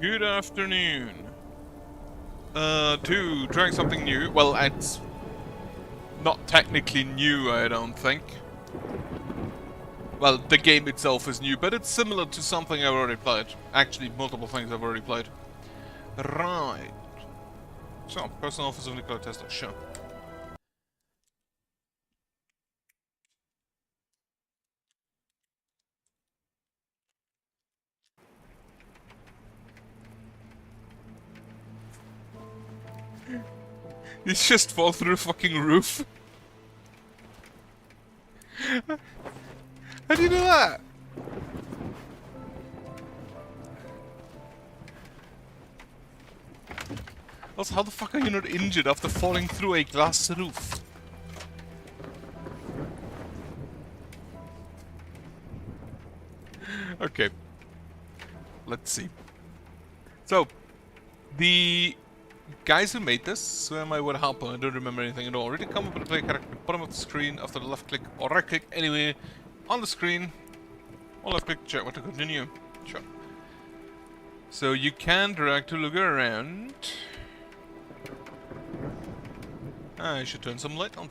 Good afternoon. Trying something new. Well, it's not technically new, I don't think. Well, the game itself is new, but it's similar to something I've already played. Actually, multiple things I've already played. Right. So, personal office of Nikola Tesla, sure. You just fall through the fucking roof. How do you do that? Also, how the fuck are you not injured after falling through a glass roof? Okay. Let's see. So, the guys who made this, who am I would help on, I don't remember anything at all. Already come up with a play character at the bottom of the screen after the left click or right click anyway on the screen. Or left click, check what to continue. Sure. So you can drag to look around. I should turn some light on.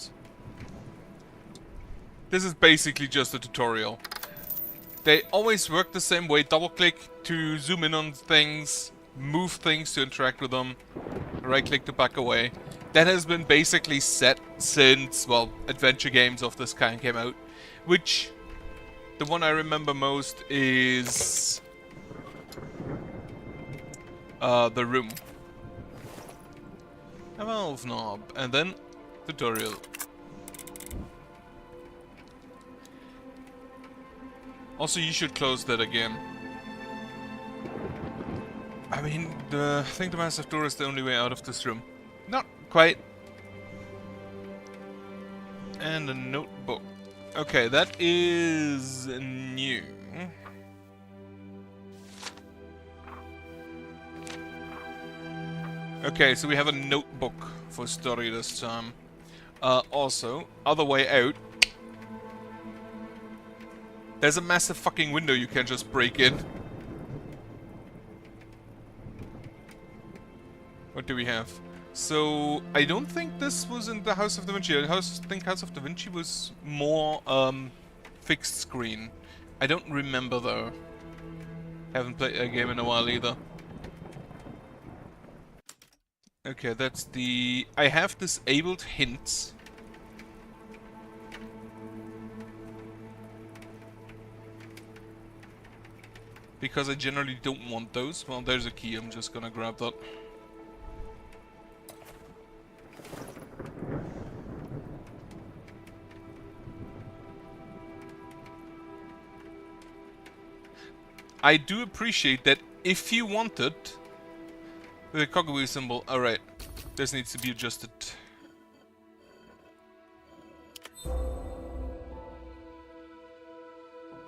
This is basically just a tutorial. They always work the same way. Double click to zoom in on things, move things to interact with them, right click to back away. That has been basically set since, well, adventure games of this kind came out. Which, the one I remember most is The Room. A valve knob, and then tutorial. Also, you should close that again. I mean, I think the massive door is the only way out of this room. Not quite. And a notebook. Okay, that is new. Okay, so we have a notebook for story this time. Also, other way out. There's a massive fucking window you can just break in. What do we have? So, I don't think this was in the House of Da Vinci. I think House of Da Vinci was more, fixed screen. I don't remember though. Haven't played a game in a while either. Okay, that's the... I have disabled hints. Because I generally don't want those. Well, there's a key, I'm just gonna grab that. I do appreciate that if you want it, the cogwheel symbol, alright, this needs to be adjusted.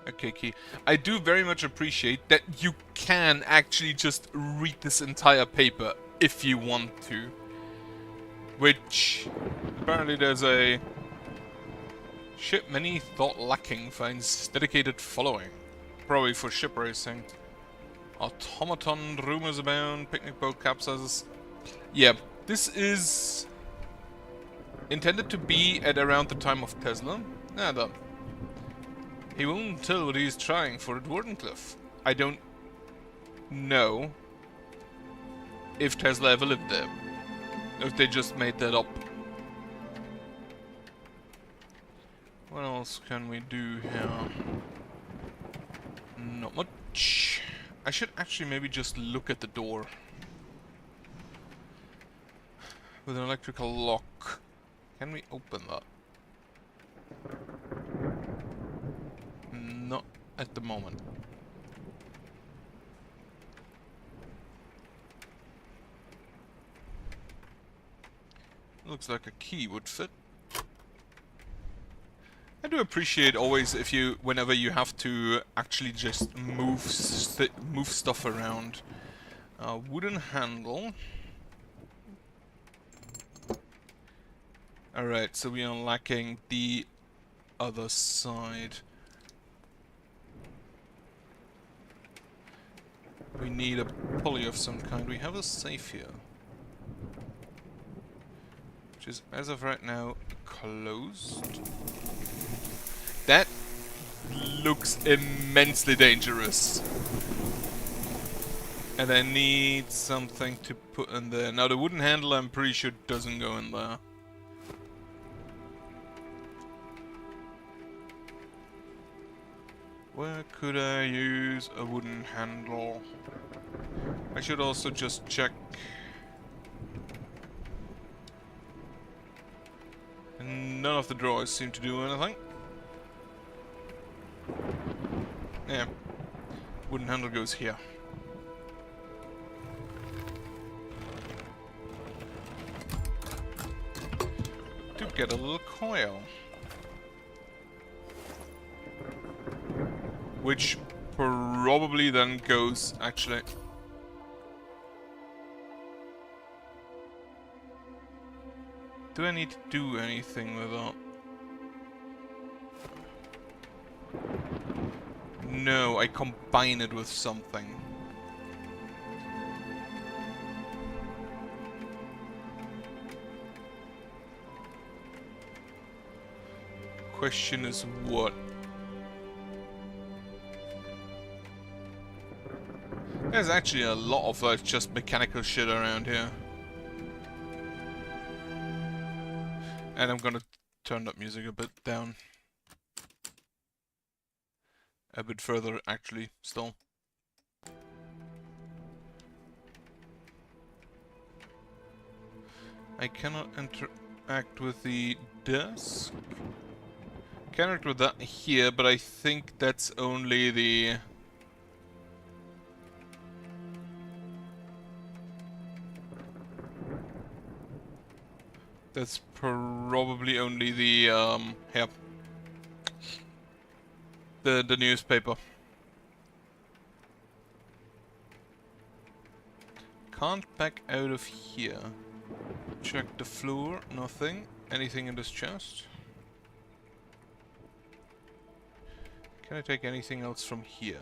Okay, key. I do very much appreciate that you can actually just read this entire paper if you want to. Which, apparently there's a... Ship many Thot lacking finds dedicated following. Probably for ship racing. Automaton, rumors abound, picnic boat capsizes. Yeah, this is intended to be at around the time of Tesla. Ah, done. He won't tell what he's trying for at Wardenclyffe. I don't know if Tesla ever lived there. If they just made that up. What else can we do here? Not much. I should actually maybe just look at the door. With an electrical lock. Can we open that? Not at the moment. Looks like a key would fit. I do appreciate always if you, whenever you have to actually just move stuff around. Wooden handle. Alright, so we are lacking the other side. We need a pulley of some kind. We have a safe here, which is, as of right now, closed. That looks immensely dangerous. And I need something to put in there. Now the wooden handle, I'm pretty sure doesn't go in there. Where could I use a wooden handle? I should also just check. And none of the drawers seem to do anything. Yeah. Wooden handle goes here. To get a little coil. Which probably then goes, actually. Do I need to do anything with that? No, I combine it with something. Question is what? There's actually a lot of just mechanical shit around here. And I'm gonna turn that music a bit down. A bit further, actually, still. I cannot interact with the desk. Can interact with that here, but I think that's only the... That's probably only the, yeah. The newspaper. Can't back out of here. Check the floor, nothing. Anything in this chest? Can I take anything else from here?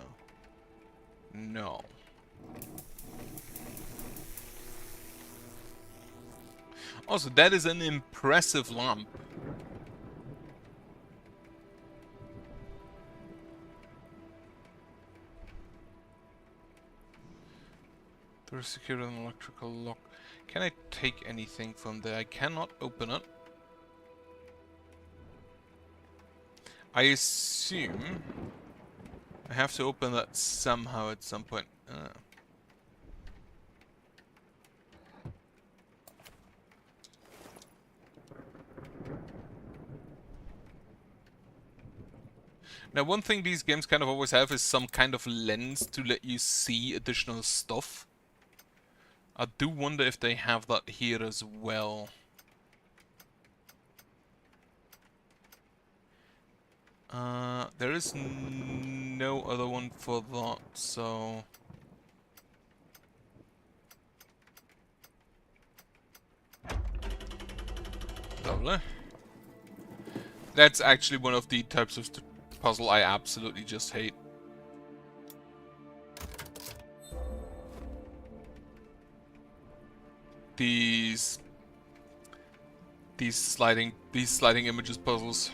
No. Also, that is an impressive lamp. There is secured an electrical lock. Can I take anything from there? I cannot open it. I assume I have to open that somehow at some point. Now, one thing these games kind of always have is some kind of lens to let you see additional stuff. I do wonder if they have that here as well. There is no other one for that, so... Lovely. That's actually one of the types of puzzle I absolutely just hate. These sliding images puzzles.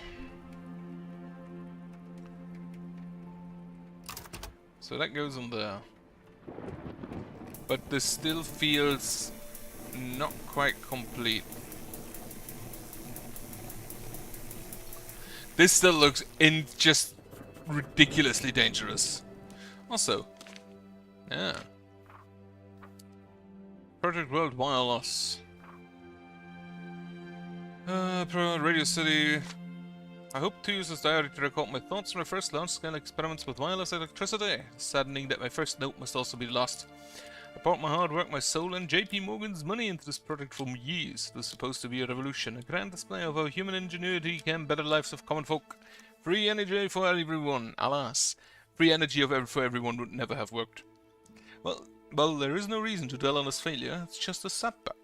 So that goes on there. But this still feels not quite complete. This still looks just ridiculously dangerous. Also, yeah. Project World Wireless. Radio City. I hope to use this diary to record my thoughts on my first large-scale experiments with wireless electricity. Saddening that my first note must also be lost. I poured my hard work, my soul, and JP Morgan's money into this project for years. It was supposed to be a revolution, a grand display of how human ingenuity can better lives of common folk. Free energy for everyone. Alas, free energy for everyone would never have worked. Well, there is no reason to dwell on this failure. It's just a setback.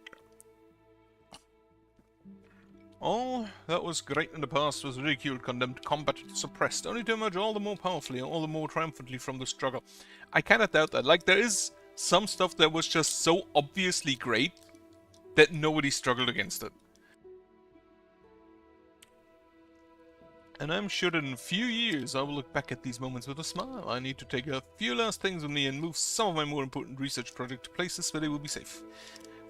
All that was great in the past was ridiculed, condemned, combated, suppressed, only to emerge all the more powerfully and all the more triumphantly from the struggle. I cannot doubt that. Like, there is some stuff that was just so obviously great that nobody struggled against it. And I'm sure that in a few years I will look back at these moments with a smile. I need to take a few last things with me and move some of my more important research projects to places where they will be safe.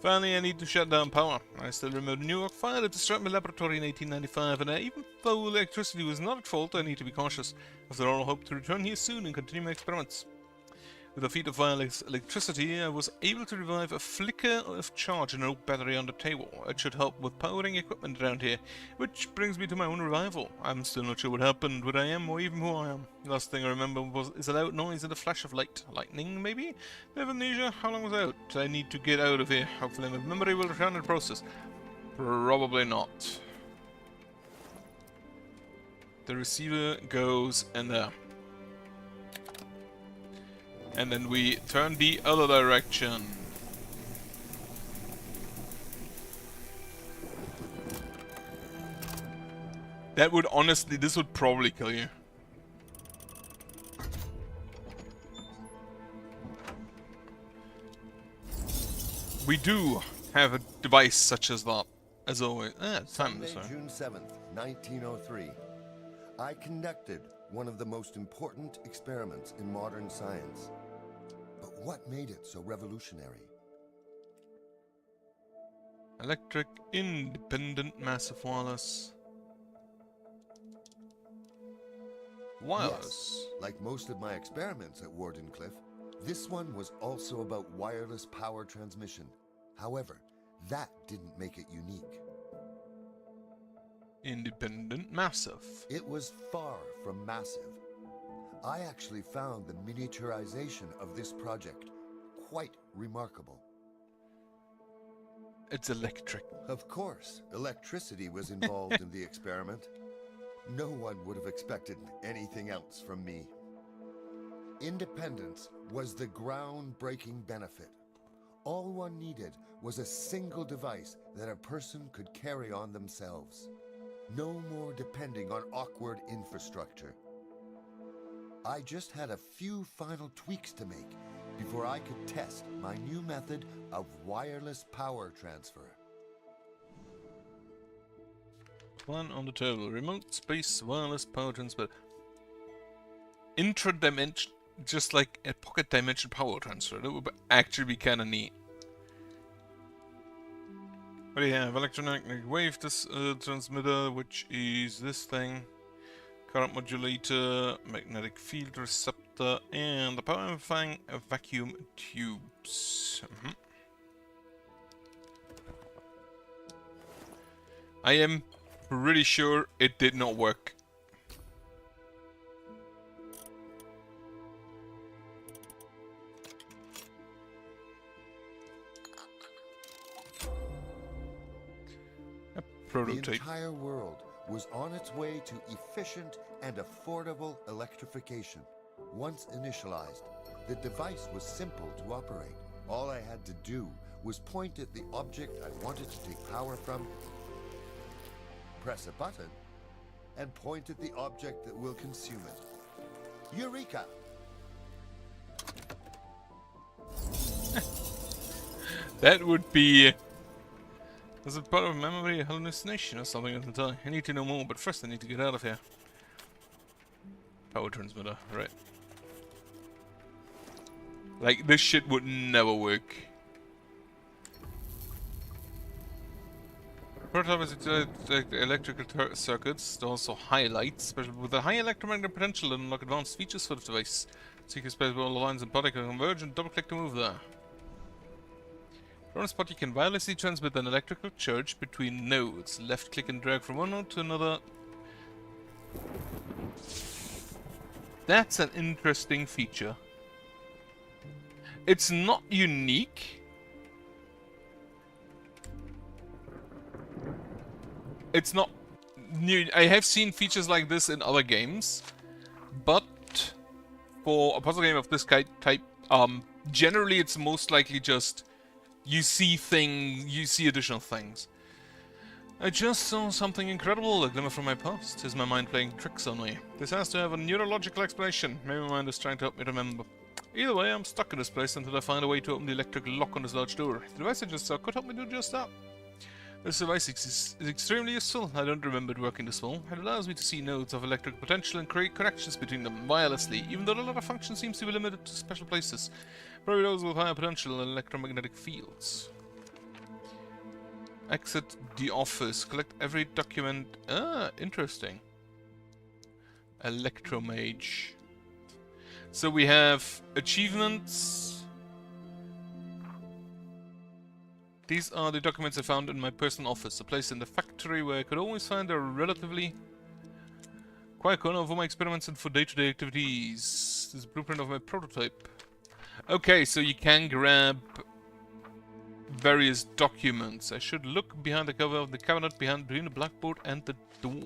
Finally, I need to shut down power. I still remember New York fire that destroyed my laboratory in 1895, and even though electricity was not at fault, I need to be cautious. After all, I hope to return here soon and continue my experiments. With a feat of wireless electricity, I was able to revive a flicker of charge in an oak battery on the table. It should help with powering equipment around here, which brings me to my own revival. I'm still not sure what happened, what I am, or even who I am. Last thing I remember is a loud noise and a flash of light. Lightning, maybe? Bit of amnesia? How long was I out? I need to get out of here. Hopefully my memory will return in the process. Probably not. The receiver goes in there. And then we turn the other direction. That would honestly, this would probably kill you. We do have a device such as that, as always. Sunday, June 7th, 1903. I conducted one of the most important experiments in modern science. But what made it so revolutionary? Electric independent massive wireless. Yes, like most of my experiments at Wardenclyffe, this one was also about wireless power transmission. However, that didn't make it unique. Independent massive. It was far from massive. I actually found the miniaturization of this project quite remarkable. It's electric. Of course, electricity was involved in the experiment. No one would have expected anything else from me. Independence was the groundbreaking benefit. All one needed was a single device that a person could carry on themselves. No more depending on awkward infrastructure. I just had a few final tweaks to make before I could test my new method of wireless power transfer. Plan on the table. Remote space wireless power transfer. Intra-dimension, just like a pocket dimension power transfer. That would actually be kind of neat. What do you have? Electromagnetic wave transmitter, which is this thing. Current modulator, magnetic field receptor, and the power amplifying vacuum tubes. I am pretty sure it did not work. A prototype. The entire world was on its way to efficient and affordable electrification. Once initialized, the device was simple to operate. All I had to do was point at the object I wanted to take power from, press a button, and point at the object that will consume it. Eureka! That would be... Was it part of memory hallucination or something at the time? I need to know more, but first I need to get out of here. Power transmitter, right. Like, this shit would never work. Prototype is electrical circuits, also highlights, especially with a high electromagnetic potential and unlock advanced features for the device. Seek a space where all the lines and particle converge and double click to move there. From a spot you can wirelessly transmit an electrical charge between nodes. Left click and drag from one node to another. That's an interesting feature. It's not unique. It's not new. I have seen features like this in other games, but for a puzzle game of this type, generally it's most likely just you see additional things. I just saw something incredible, a glimmer from my past. Is my mind playing tricks on me? This has to have a neurological explanation. Maybe my mind is trying to help me remember. Either way, I'm stuck in this place until I find a way to open the electric lock on this large door. The device I just saw could help me do just that. This device is extremely useful. I don't remember it working this well. It allows me to see nodes of electric potential and create connections between them wirelessly, even though a lot of function seems to be limited to special places. Probably those with higher potential in electromagnetic fields. Exit the office. Collect every document. Ah, interesting. Electromage. So we have achievements. These are the documents I found in my personal office, a place in the factory where I could always find a relatively quiet corner for my experiments and for day-to-day activities. This is a blueprint of my prototype. Okay, so you can grab various documents. I should look behind the cover of the cabinet between the blackboard and the door.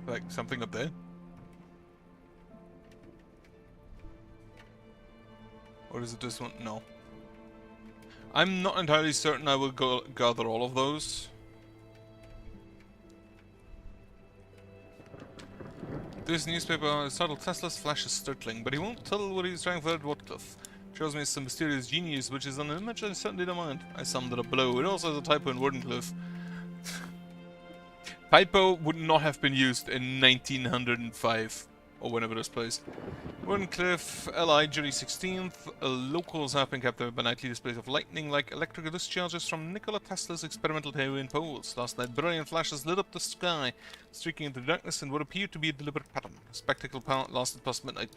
Like something up there? Or is it this one? No. I'm not entirely certain I will go gather all of those. This newspaper is titled Tesla's Flash is startling, but he won't tell what he's trying for at Whatcliff. Shows me some mysterious genius, which is an image I certainly don't mind. I summed it up below. It also has a typo in Wardenclyffe. Typo would not have been used in 1905, or whenever this plays. Wardenclyffe, LI, July 16th. Locals have been captured by nightly displays of lightning-like electrical discharges from Nikola Tesla's experimental heroin poles. Last night, brilliant flashes lit up the sky, streaking into darkness in what appeared to be a deliberate pattern. The spectacle lasted past midnight.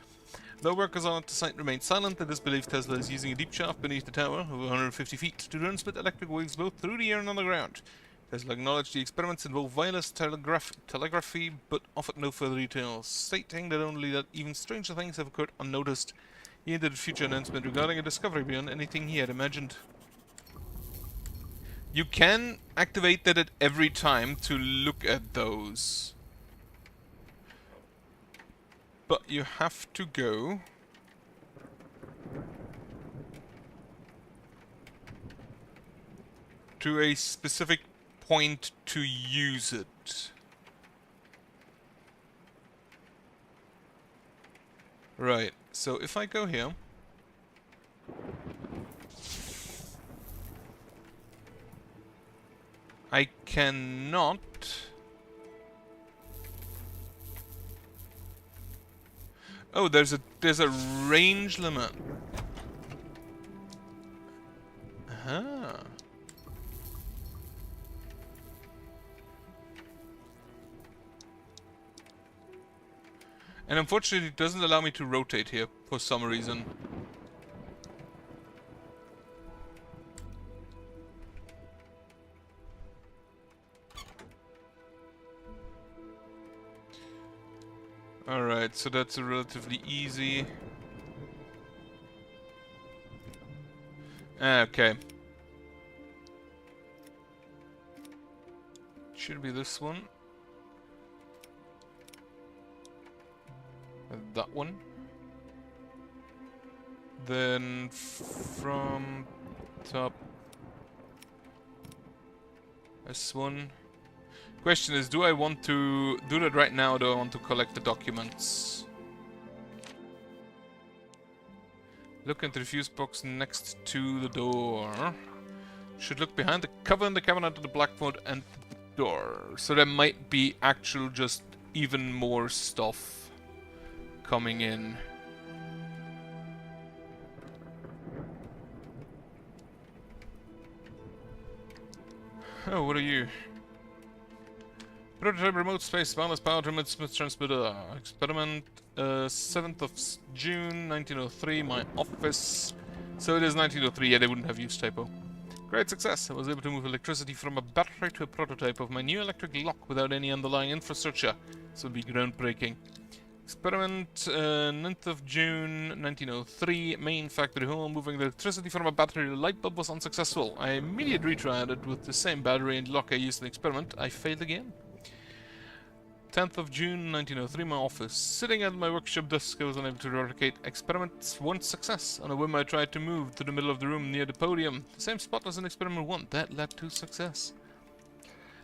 Though workers on the site remained silent, it is believed Tesla is using a deep shaft beneath the tower, over 150 feet, to transmit electric waves both through the air and on the ground. Tesla acknowledged the experiments involve wireless telegraphy, but offered no further details, stating that only that even stranger things have occurred unnoticed. He hinted at future announcement regarding a discovery beyond anything he had imagined. You can activate that at every time to look at those. But you have to go to a specific point to use it. Right, so if I go here, I cannot oh, there's a range limit. Aha. And unfortunately it doesn't allow me to rotate here for some reason. Alright, so that's a relatively easy. Okay. Should be this one. That one. Then from top, this one. Question is, do I want to do that right now, or do I want to collect the documents? Look into the fuse box next to the door. Should look behind the cover in the cabinet of the blackboard and the door. So there might be actual just even more stuff coming in. Oh, what are you? Prototype remote space wireless power transmitter. Experiment 7th of June 1903. My office. So it is 1903. Yeah, they wouldn't have used typo. Great success. I was able to move electricity from a battery to a prototype of my new electric lock without any underlying infrastructure. This would be groundbreaking. Experiment 9th of June 1903. Main factory hall. Moving the electricity from a battery to a light bulb was unsuccessful. I immediately retried it with the same battery and lock I used in the experiment. I failed again. 10th of June 1903. My office. Sitting at my workshop desk, I was unable to replicate experiment 1 success. On a whim, I tried to move to the middle of the room near the podium. The same spot as in experiment 1. That led to success.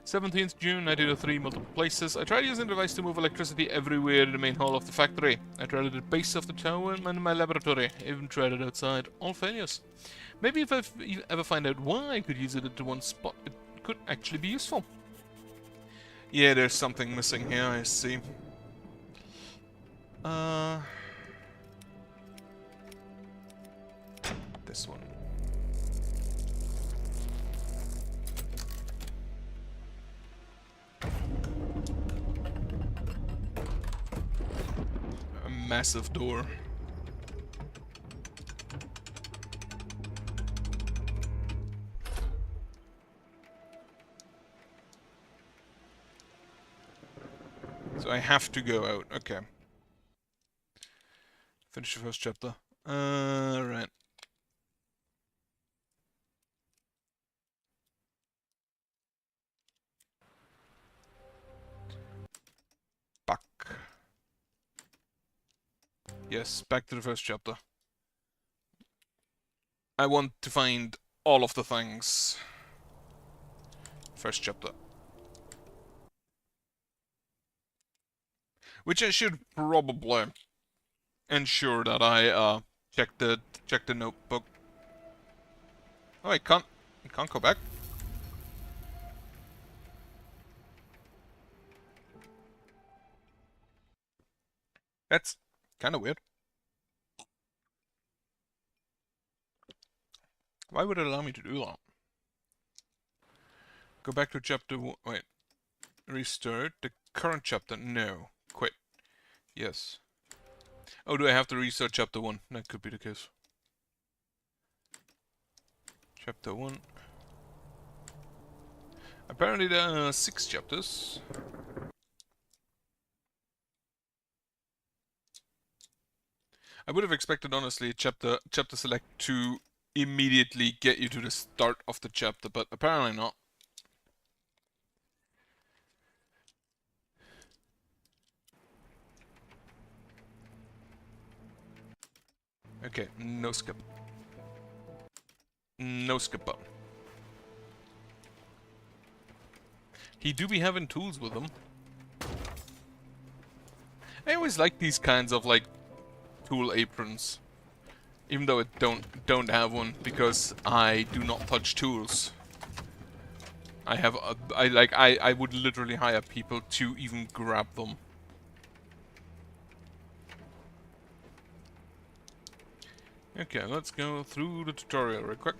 17th June 1903, multiple places. I tried using the device to move electricity everywhere in the main hall of the factory. I tried it at the base of the tower and in my laboratory. I even tried it outside. All failures. Maybe if you ever find out why I could use it at the one spot, it could actually be useful. Yeah, there's something missing here, I see. This one. A massive door. So I have to go out. Okay. Finish the first chapter. Right. Back. Yes, back to the first chapter. I want to find all of the things. First chapter. Which I should probably ensure that I check the notebook. Oh, I can't go back. That's kind of weird. Why would it allow me to do that? Go back to chapter 1. Wait. Restart. The current chapter. No. Quit. Yes. Oh, do I have to restart chapter 1? That could be the case. Chapter 1. Apparently there are 6 chapters. I would have expected, honestly, chapter select to immediately get you to the start of the chapter, but apparently not. Okay, no skip. No skip button. He do be having tools with him. I always like these kinds of like tool aprons, even though I don't have one because I do not touch tools. I have I would literally hire people to even grab them. Okay, let's go through the tutorial real quick.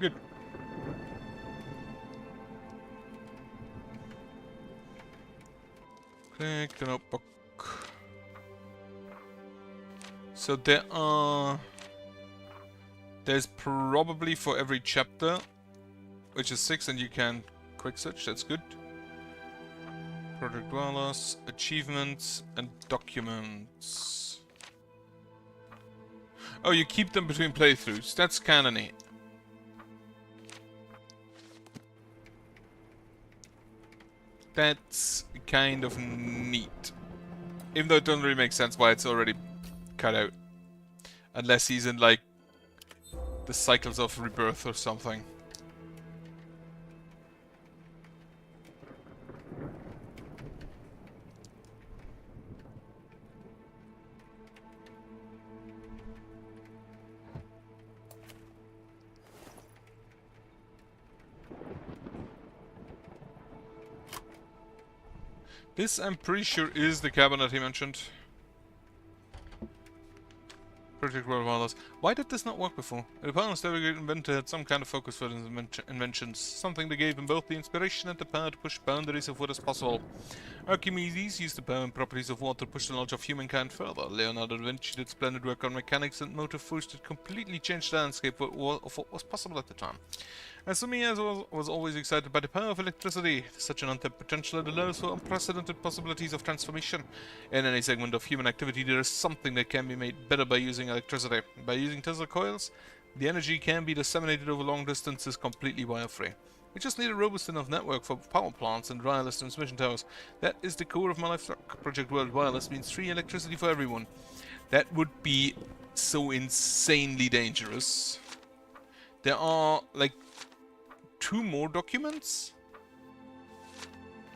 Good. Click the notebook. So there's probably for every chapter, which is 6, and you can quick search, that's good. Project Dwellers, achievements, and documents. Oh, you keep them between playthroughs, that's kinda neat. That's kind of neat. Even though it doesn't really make sense why it's already cut out. Unless he's in, like, the cycles of rebirth or something. This, I'm pretty sure, is the cabinet he mentioned. Project World Wireless. Why did this not work before? The past every great inventor had some kind of focus for his inventions, something that gave him both the inspiration and the power to push boundaries of what is possible. Archimedes used the power and properties of water to push the knowledge of humankind further. Leonardo da Vinci did splendid work on mechanics and motive force that completely changed the landscape of what was possible at the time. As for me, I was always excited by the power of electricity. Such an untapped potential that allows for unprecedented possibilities of transformation. In any segment of human activity, there is something that can be made better by using electricity. By using Tesla coils, the energy can be disseminated over long distances completely wire-free. We just need a robust enough network for power plants and wireless transmission towers. That is the core of my life's work. Project World Wireless means free electricity for everyone. That would be so insanely dangerous. There are, like, 2 more documents?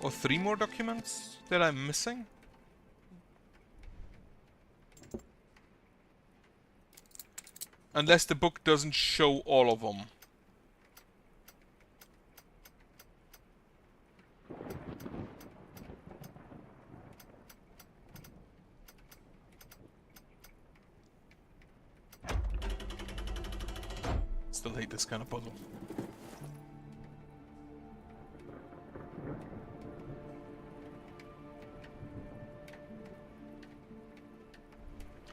Or 3 more documents that I'm missing? Unless the book doesn't show all of them. Still hate this kind of puzzle.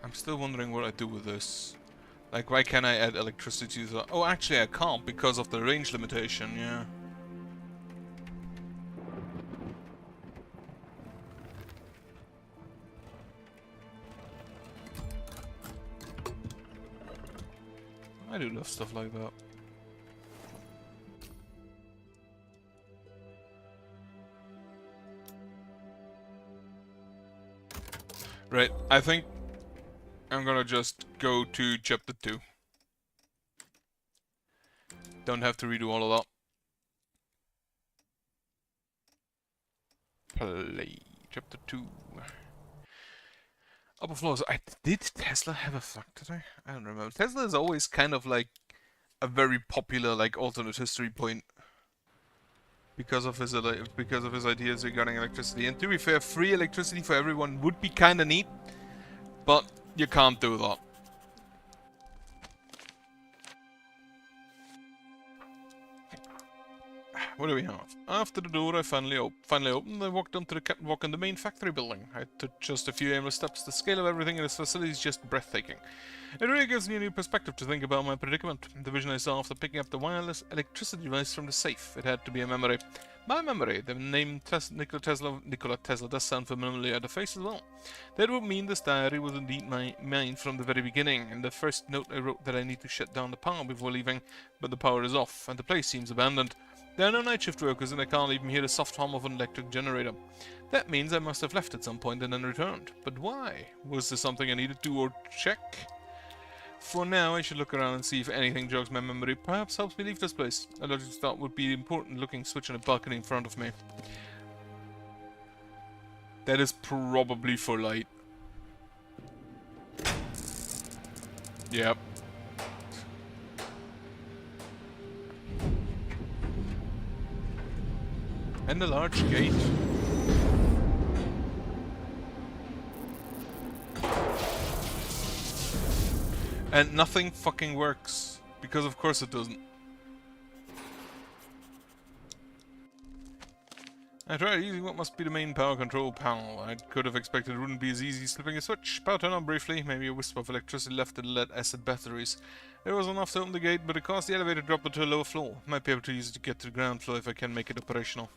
I'm still wondering what I do with this. Like, why can't I add electricity to the... Oh, actually I can't because of the range limitation, yeah. I do love stuff like that. Right, I think I'm gonna just go to chapter 2. Don't have to redo all of that. Play. Chapter 2. Upper floors. Did Tesla have a factory? I don't remember. Tesla is always kind of like a very popular like alternate history point because of his ideas regarding electricity. And to be fair, free electricity for everyone would be kind of neat, but you can't do that. What do we have? After the door I finally opened, I walked onto the catwalk in the main factory building. I took just a few aimless steps. The scale of everything in this facility is just breathtaking. It really gives me a new perspective to think about my predicament. The vision I saw after picking up the wireless electricity device from the safe. It had to be a memory. My memory. The name Nikola Tesla does sound familiar at the face as well. That would mean this diary was indeed mine from the very beginning. In the first note I wrote that I need to shut down the power before leaving, but the power is off, and the place seems abandoned. There are no night shift workers and I can't even hear the soft hum of an electric generator. That means I must have left at some point and then returned. But why? Was there something I needed to or check? For now, I should look around and see if anything jogs my memory. Perhaps helps me leave this place. A logical start would be the important looking switch on the balcony in front of me. That is probably for light. Yep. And a large gate. And nothing fucking works. Because of course it doesn't. I tried using what must be the main power control panel. I could have expected it wouldn't be as easy as flipping a switch. Power turned on briefly, maybe a wisp of electricity left in the lead-acid batteries. It was enough to open the gate, but it caused the elevator to drop to a lower floor. Might be able to use it to get to the ground floor if I can make it operational.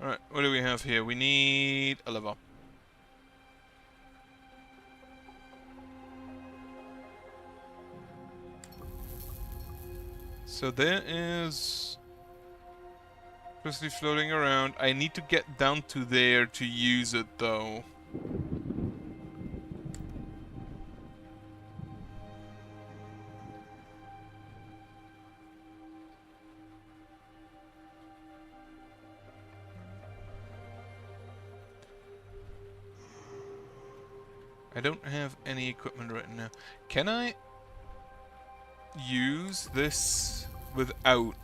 Alright, what do we have here? We need a lever. So there is electricity floating around. I need to get down to there to use it though. I don't have any equipment right now. Can I use this without?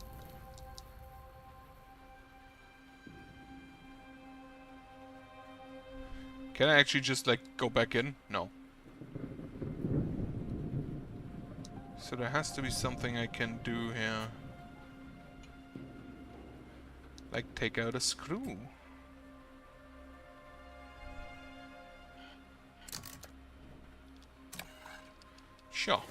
Can I actually just, like, go back in? No. So there has to be something I can do here. Like, take out a screw. Sure.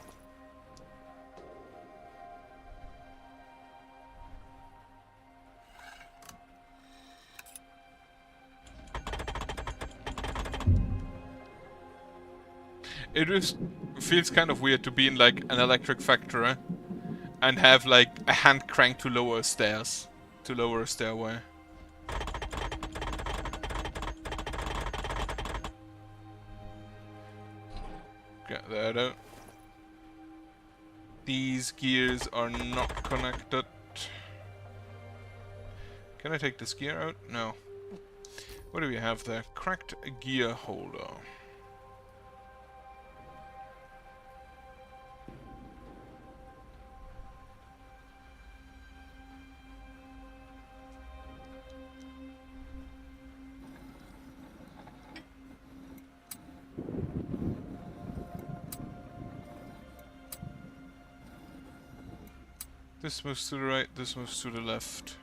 Feels kind of weird to be in like an electric factory and have like a hand crank to lower stairs, to lower a stairway. Get that out. These gears are not connected. Can I take this gear out? No. What do we have there? Cracked gear holder. This moves to the right, this moves to the left.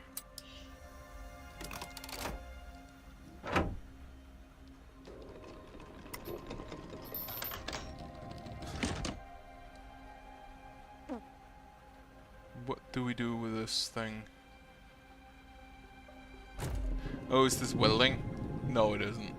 What do we do with this thing? Oh, is this welding? No, it isn't.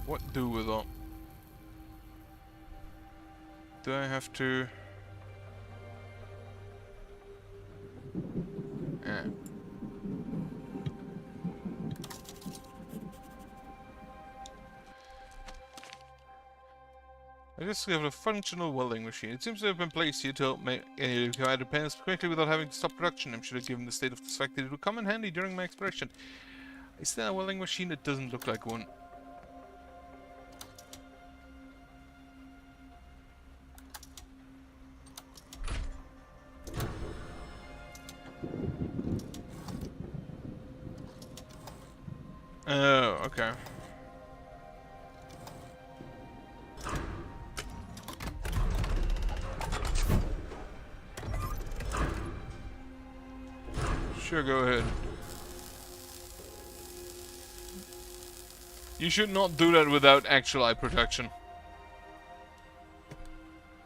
What do with that? Do I have to... I just have a functional welding machine. It seems to have been placed here to help make provide repairs quickly without having to stop production. I'm sure that given the state of this factory, it would come in handy during my exploration. Is there a welding machine? It doesn't look like one. Oh, okay. Sure, go ahead. You should not do that without actual eye protection.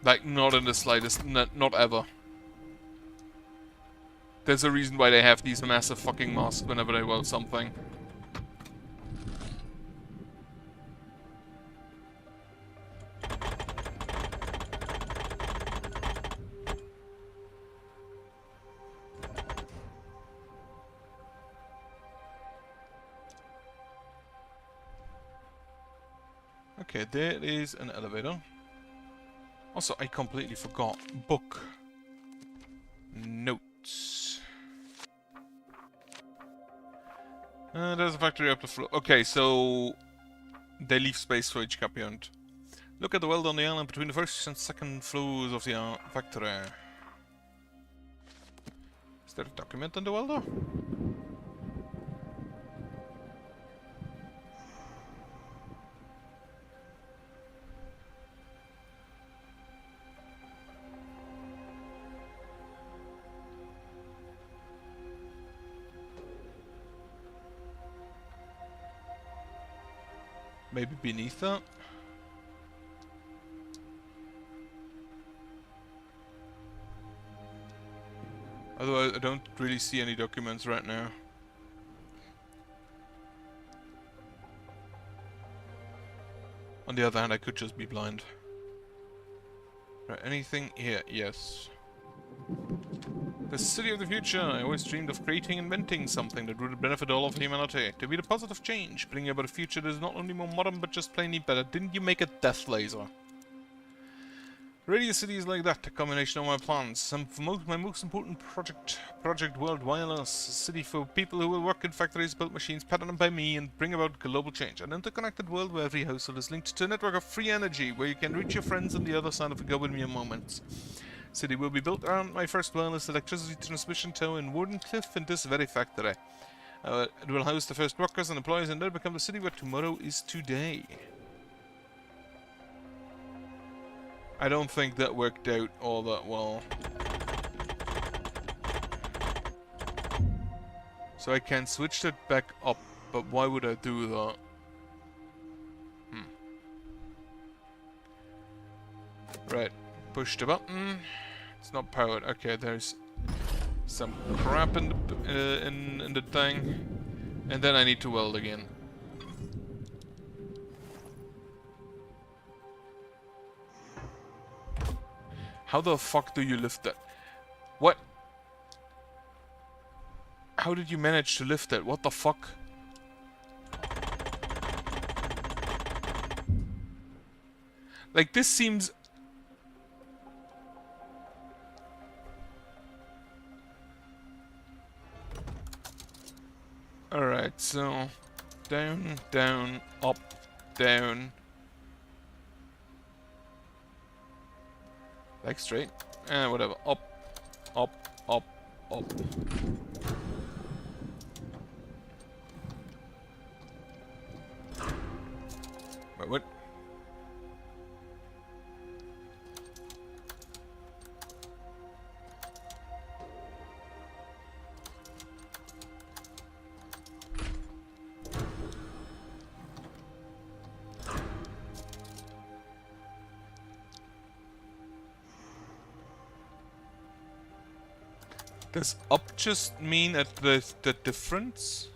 Like, not in the slightest, not ever. There's a reason why they have these massive fucking masks whenever they weld something. Okay, there is an elevator. Also, I completely forgot. Book. Notes. There's a factory up the floor. Okay, so... they leave space for each capiant. Look at the weld on the island between the first and second floors of the factory. Is there a document on the welder? Maybe beneath that? Otherwise, I don't really see any documents right now. On the other hand, I could just be blind. Right, anything here? Yes. The city of the future. I always dreamed of creating and inventing something that would benefit all of humanity. To be the positive change, bringing about a future that is not only more modern but just plainly better. Didn't you make a death laser? Radio City is like that, a combination of my plans. My most important project World Wireless. A city for people who will work in factories, build machines, patterned by me, and bring about global change. An interconnected world where every household is linked to a network of free energy, where you can reach your friends on the other side of the globe in mere moments. City will be built around my first wireless electricity transmission tower in Wardenclyffe in this very factory. It will house the first workers and employees and then become the city where tomorrow is today. I don't think that worked out all that well. So I can switch that back up, but why would I do that? Right, push the button. It's not powered. Okay, there's some crap in the thing, and then I need to weld again. How the fuck do you lift that? What? How did you manage to lift that? What the fuck? Like, this seems... Alright, so... Down, down, up, down. Like straight? Whatever. Up, up, up, up. Wait, what? Does up just mean at the difference?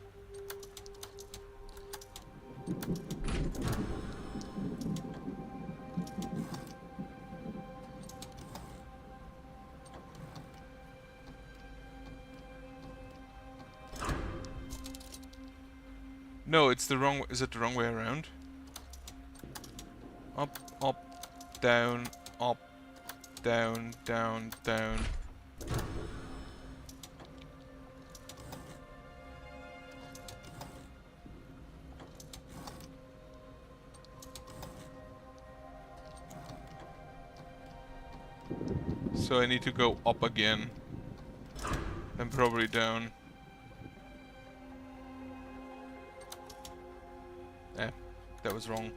No, it's the wrong... Is it the wrong way around? Up, up, down, down, down, down. So I need to go up again. And probably down. That was wrong.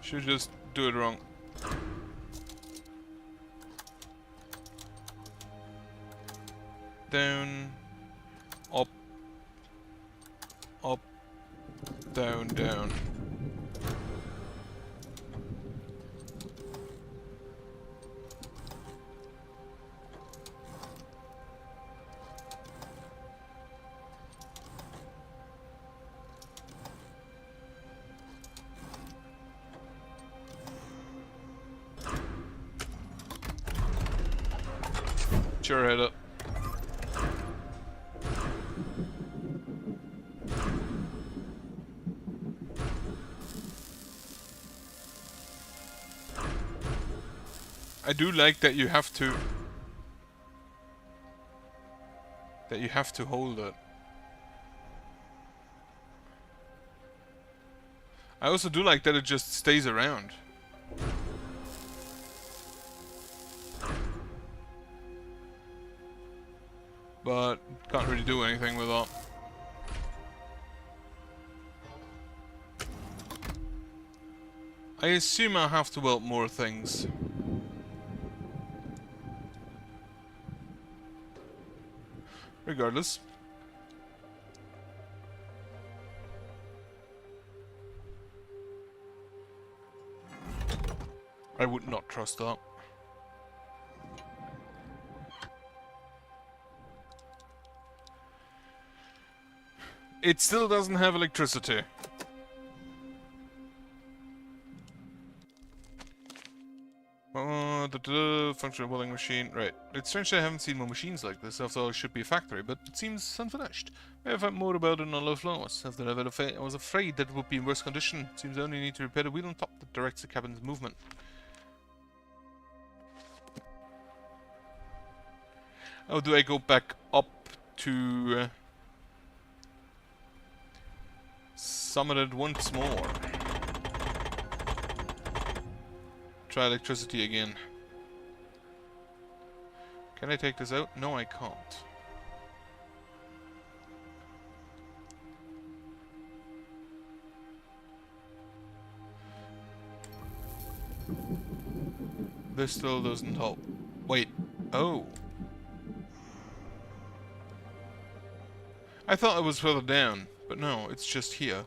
Should just do it wrong. Down, up, up, down, down. Sure, head up. I do like that you have to... hold it. I also do like that it just stays around. But can't really do anything with that. I assume I'll have to weld more things. Regardless. I would not trust that. It still doesn't have Functional welding machine. Right. It's strange I haven't seen more machines like this. After all, it should be a factory, but it seems unfinished. May have found more about it on low floors. After I was afraid that it would be in worse condition. Seems I only need to repair the wheel on top that directs the cabin's movement. Oh, do I go back up to summon it once more? Try electricity again. Can I take this out? No, I can't. This still doesn't help. Wait. Oh. I thought it was further down, but no, it's just here.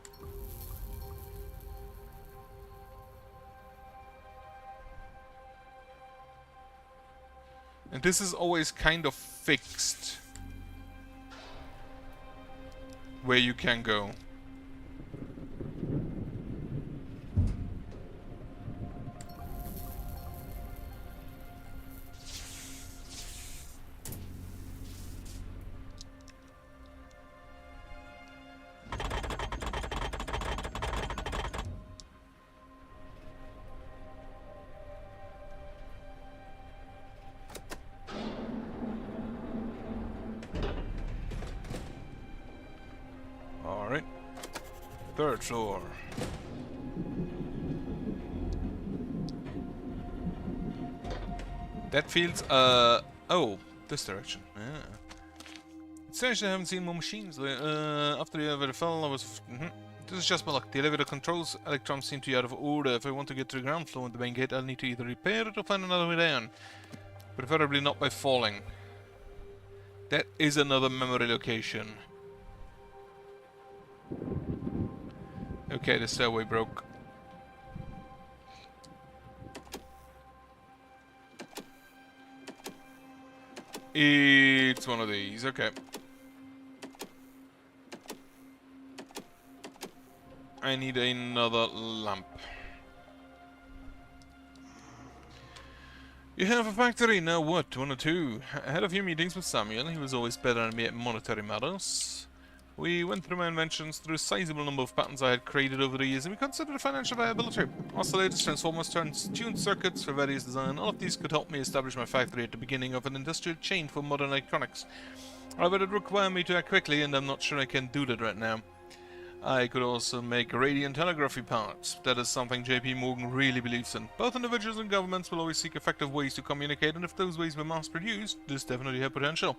And this is always kind of fixed where you can go. Alright. Third floor. That feels, oh, this direction. Yeah. It's strange I haven't seen more machines. After the elevator fell, I was... This is just my luck. The elevator controls electrons seem to be out of order. If I want to get to the ground floor in the main gate, I'll need to either repair it or find another way down. Preferably not by falling. That is another memory location. Okay, the stairway broke. It's one of these, okay. I need another lamp. You have a factory, now what? 1 or 2? I had a few meetings with Samuel, he was always better than me at monetary matters. We went through my inventions, through a sizable number of patents I had created over the years, and we considered financial viability. Oscillators, transformers, tuned circuits for various design, all of these could help me establish my factory at the beginning of an industrial chain for modern electronics. However, it would require me to act quickly, and I'm not sure I can do that right now. I could also make radiant telegraphy parts. That is something JP Morgan really believes in. Both individuals and governments will always seek effective ways to communicate, and if those ways were mass-produced, this definitely had potential.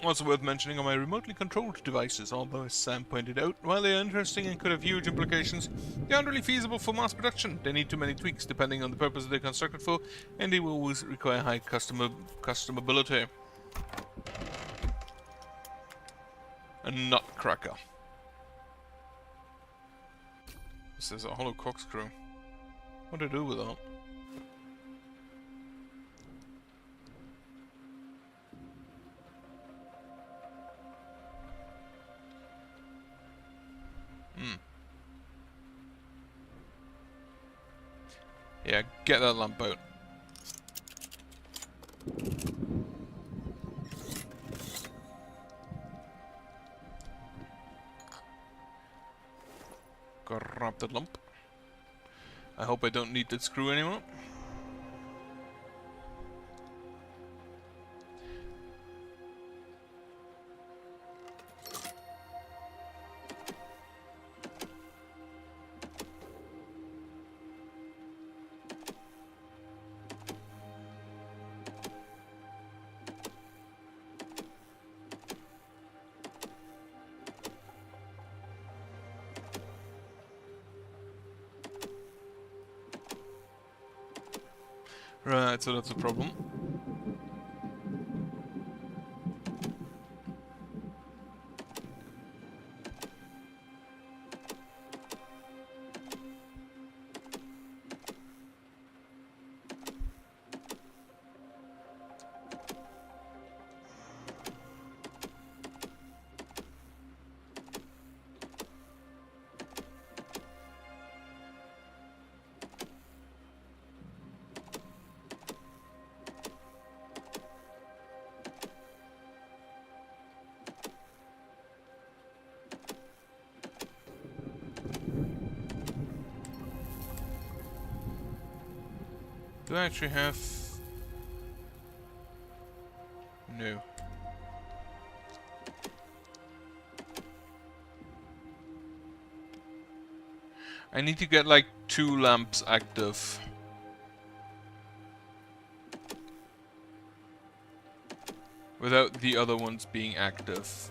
Also worth mentioning are my remotely controlled devices, although as Sam pointed out, while they are interesting and could have huge implications, they aren't really feasible for mass production. They need too many tweaks depending on the purpose they're constructed for, and they will always require high customability. A nutcracker. This is a hollow corkscrew. What do I do with that? Yeah, get that lamp out. Grab that lump. I hope I don't need that screw anymore. Right, so that's a problem. Do I actually have... No. I need to get like 2 lamps active. Without the other ones being active.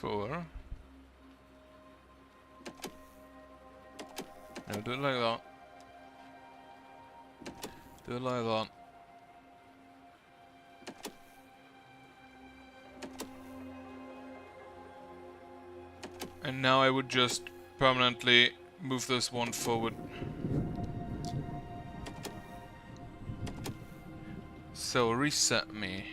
Four. No, do it like that. Do it like that. And now I would just permanently move this one forward. So reset me.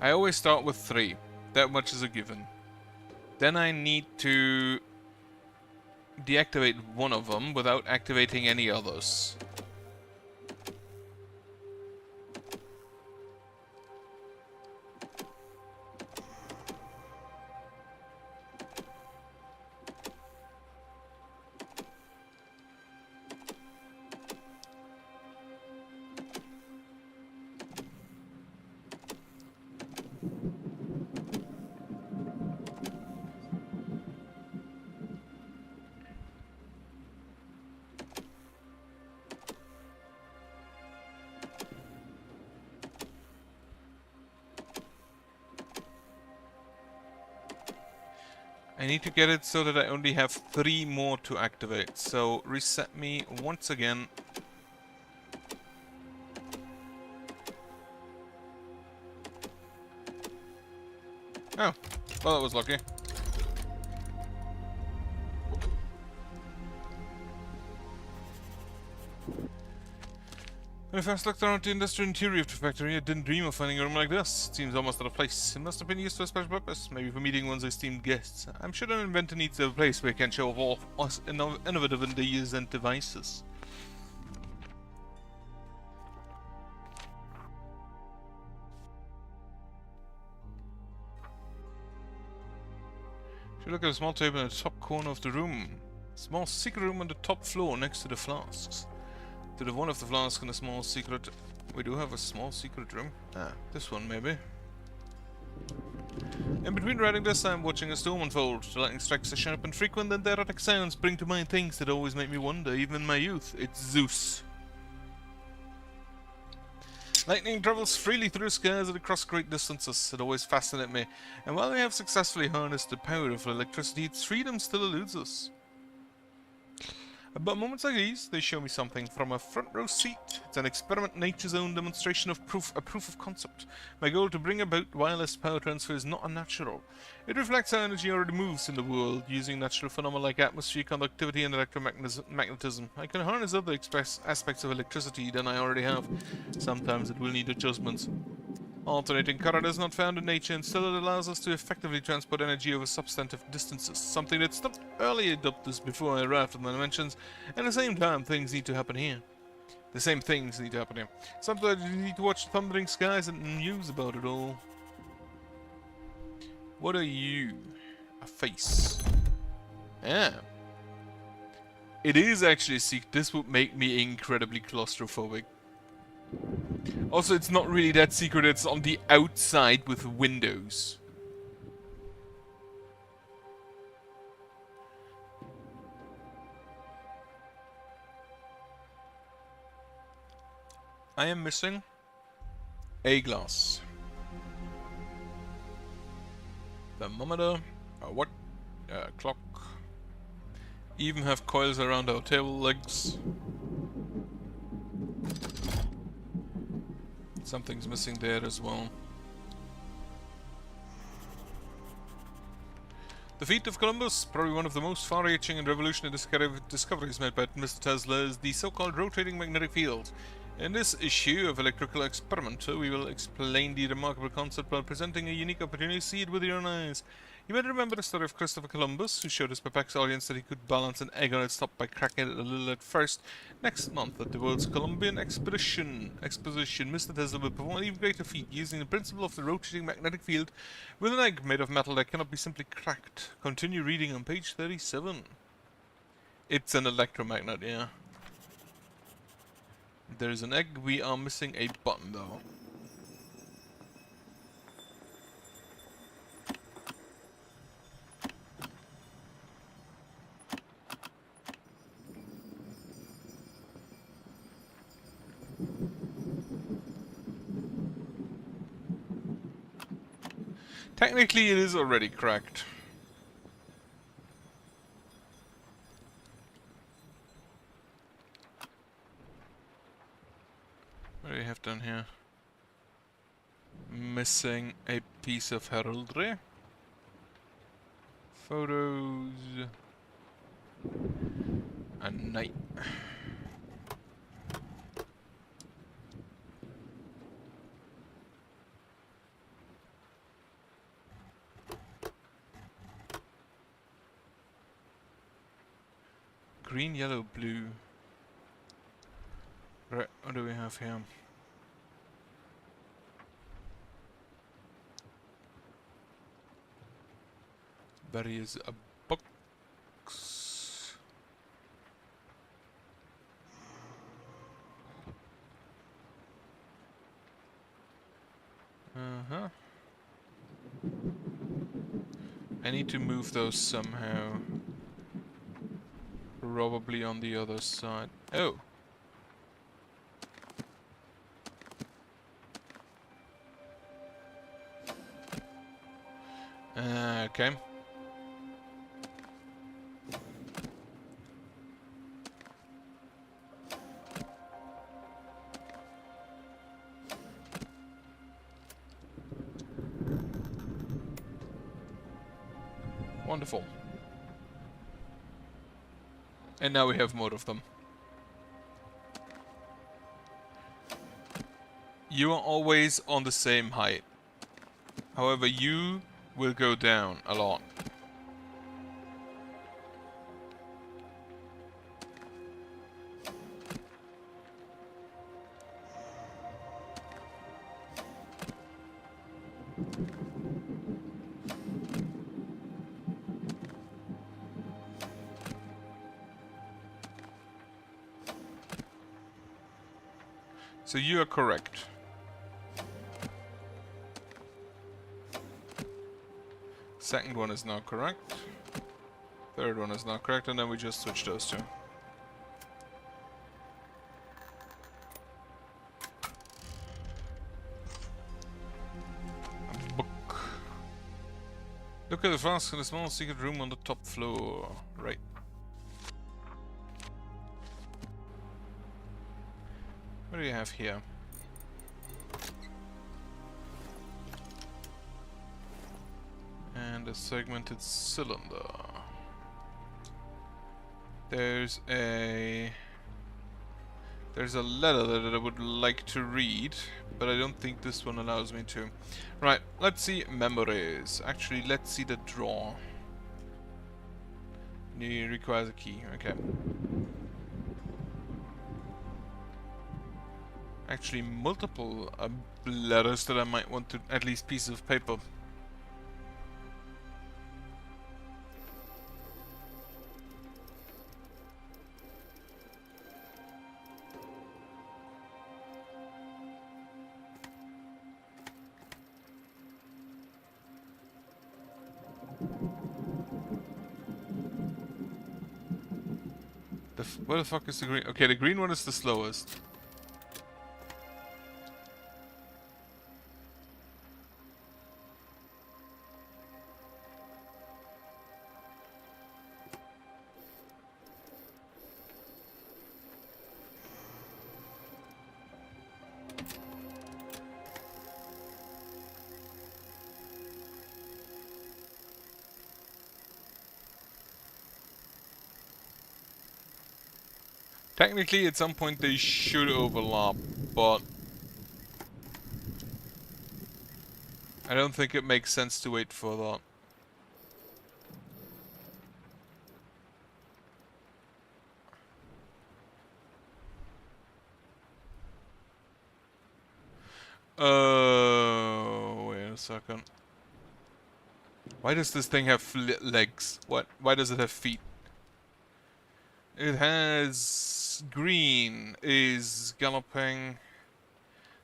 I always start with 3. That much is a given. Then I need to deactivate one of them without activating any others. I need to get it so that I only have 3 more to activate. So reset me once again. Oh, well, that was lucky. When I first looked around the industrial interior of the factory, I didn't dream of finding a room like this. It seems almost out of place. It must have been used for a special purpose, maybe for meeting one's esteemed guests. I'm sure an inventor needs a place where he can show off us innovative ideas and devices. If you look at a small table in the top corner of the room, small secret room on the top floor next to the flasks. To the one of the flask and a small secret... We do have a small secret room. Ah, this one maybe. In between writing this, I'm watching a storm unfold. The lightning strikes are sharp and frequent, and the erratic sounds bring to mind things that always make me wonder, even in my youth. It's Zeus. Lightning travels freely through skies and across great distances. It always fascinated me. And while we have successfully harnessed the power of electricity, its freedom still eludes us. But moments like these, they show me something from a front row seat. It's an experiment, nature's own demonstration of a proof of concept. My goal to bring about wireless power transfer is not unnatural. It reflects how energy already moves in the world, using natural phenomena like atmosphere, conductivity, and electromagnetism. I can harness other aspects of electricity than I already have. Sometimes it will need adjustments. Alternating current is not found in nature, and still it allows us to effectively transport energy over substantive distances, something that stopped early adopters before I arrived at my dimensions, and at the same time things need to happen here. The same things need to happen here. Sometimes you need to watch thundering skies and muse about it all. What are you? A face. Yeah. It is actually secret. This would make me incredibly claustrophobic. Also, it's not really that secret, it's on the outside with windows. I am missing a glass. Thermometer, what? Clock. Even have coils around our table legs. Something's missing there as well. The feat of Columbus, probably one of the most far-reaching and revolutionary discoveries made by Mr. Tesla, is the so-called rotating magnetic field. In this issue of Electrical Experimenter, we will explain the remarkable concept while presenting a unique opportunity to see it with your own eyes. You might remember the story of Christopher Columbus, who showed his perplexed audience that he could balance an egg on its top by cracking it a little at first. Next month, at the World's Columbian Exposition, Mr. Tesla will perform an even greater feat using the principle of the rotating magnetic field with an egg made of metal that cannot be simply cracked. Continue reading on page 37. It's an electromagnet, yeah. There's an egg. We are missing a button, though. Technically, it is already cracked. What do we have done here? Missing a piece of heraldry. Photos. A knight. Green, yellow, blue. Right, what do we have here? There is a box. Uh-huh. I need to move those somehow. Probably on the other side. Oh! Okay. Wonderful. And now we have more of them. You are always on the same height. However, you will go down a lot. So you are correct. Second one is not correct. Third one is not correct, and then we just switch those two. A book. Look at the flask in a small secret room on the top floor. Right. What do you have here? And a segmented cylinder. There's a letter that I would like to read, but I don't think this one allows me to. Right, let's see memories. Actually, let's see the drawer. It requires a key, okay. Actually, multiple letters that I might want to, at least pieces of paper. Where the fuck is the green? Okay, the green one is the slowest. Technically, at some point they should overlap, but I don't think it makes sense to wait for that. Oh, wait a second. Why does this thing have legs? What? Why does it have feet? It has green is galloping.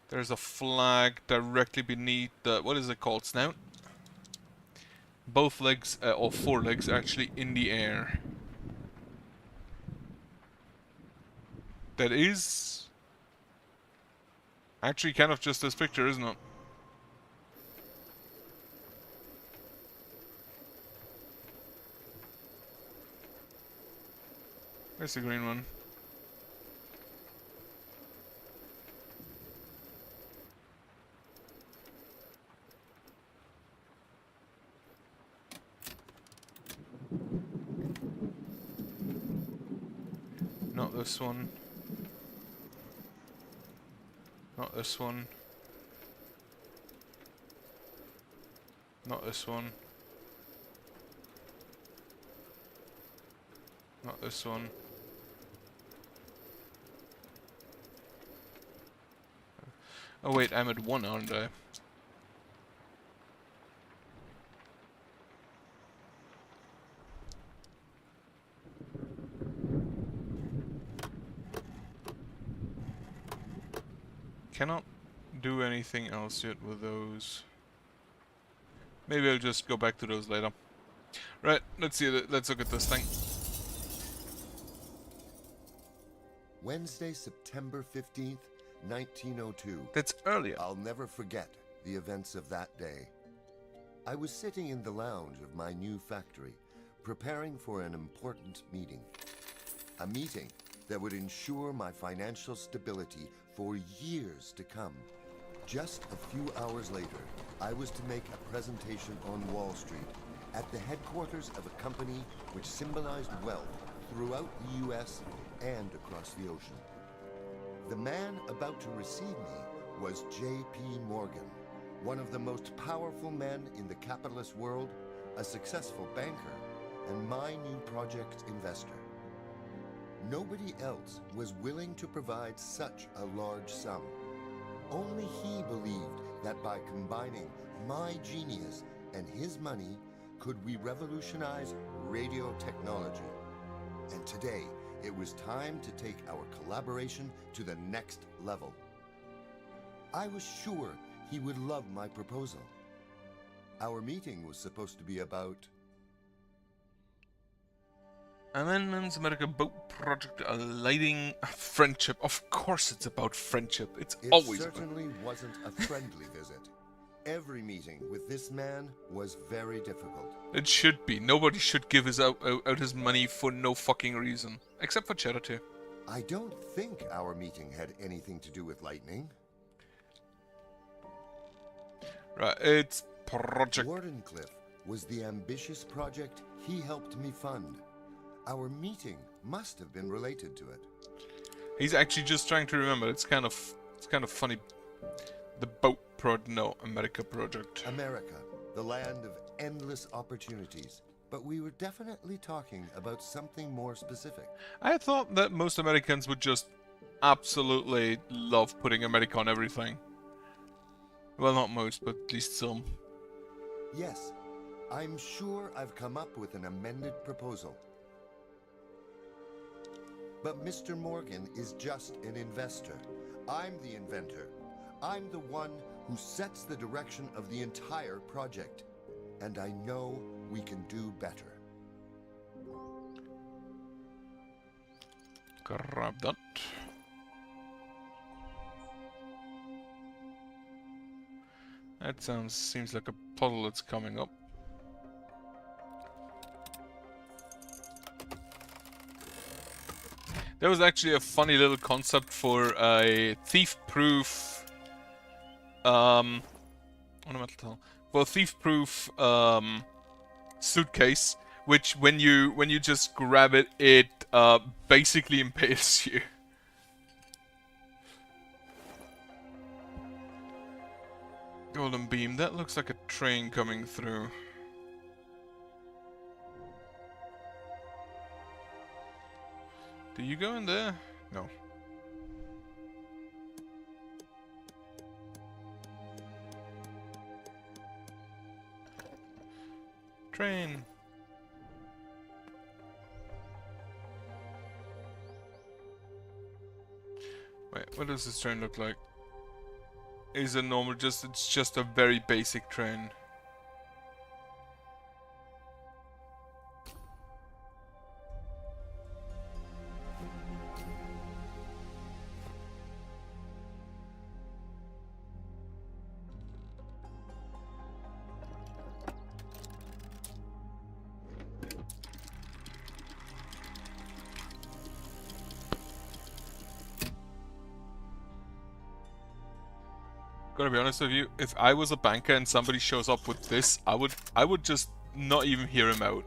There's a flag directly beneath the, what is it called? Snout? Both legs, or four legs, actually in the air. That is actually kind of just this picture, isn't it? Where's the green one? Not this one. Not this one. Not this one. Not this one. Oh wait, I'm at one, aren't I? Cannot do anything else yet with those. Maybe I'll just go back to those later. Right, let's see. Let's look at this thing. Wednesday, September 15th, 1902. That's earlier. I'll never forget the events of that day. I was sitting in the lounge of my new factory, preparing for an important meeting. A meeting that would ensure my financial stability for years to come. Just a few hours later, I was to make a presentation on Wall Street at the headquarters of a company which symbolized wealth throughout the US and across the ocean. The man about to receive me was J.P. Morgan, one of the most powerful men in the capitalist world, a successful banker, and my new project investor. Nobody else was willing to provide such a large sum. Only he believed that by combining my genius and his money, could we revolutionize radio technology. And today, it was time to take our collaboration to the next level. I was sure he would love my proposal. Our meeting was supposed to be about Amendments, America Boat Project, lighting friendship. Of course it's about friendship. It's always about... It certainly wasn't a friendly visit. Every meeting with this man was very difficult. It should be. Nobody should give out his money for no fucking reason. Except for charity. I don't think our meeting had anything to do with lightning. Right, it's Project... Wardenclyffe was the ambitious project he helped me fund. Our meeting must have been related to it. He's actually just trying to remember. It's kind of funny. The boat America project. America, the land of endless opportunities. But we were definitely talking about something more specific. I thought that most Americans would just absolutely love putting America on everything. Well, not most, but at least some. Yes, I'm sure I've come up with an amended proposal. But Mr. Morgan is just an investor. I'm the inventor. I'm the one who sets the direction of the entire project. And I know we can do better. Grab that. That seems like a puzzle that's coming up. There was actually a funny little concept for a thief-proof, ornamental towel. For a thief-proof suitcase which when you just grab it, it basically impales you. Golden beam. That looks like a train coming through. Do you go in there? No. Train. Wait, what does this train look like? Is a normal, it's just a very basic train. Gotta be honest with you, if I was a banker and somebody shows up with this, I would just not even hear him out.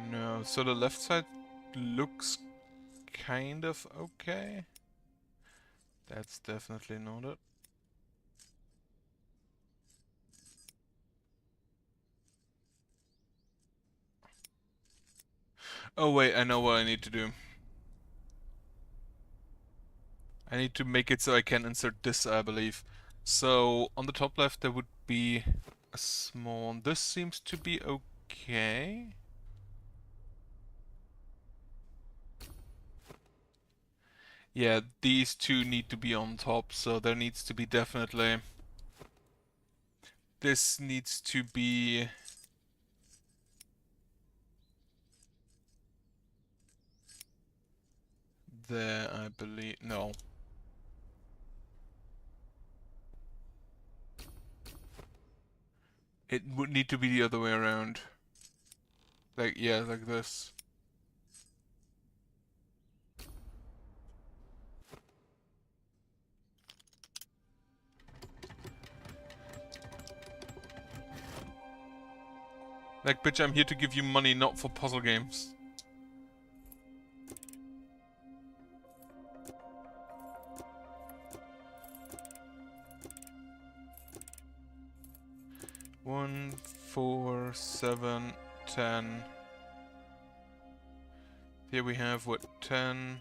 No, so the left side looks kind of okay. That's definitely not it. Oh wait, I know what I need to do. I need to make it so I can insert this, I believe. So on the top left there would be a small... This seems to be okay. Yeah, these two need to be on top, so there needs to be definitely... This needs to be... There, I believe... No. It would need to be the other way around. Like, yeah, like this. Like, bitch, I'm here to give you money, not for puzzle games. One, 4, 7, 10. Here we have, what, 10?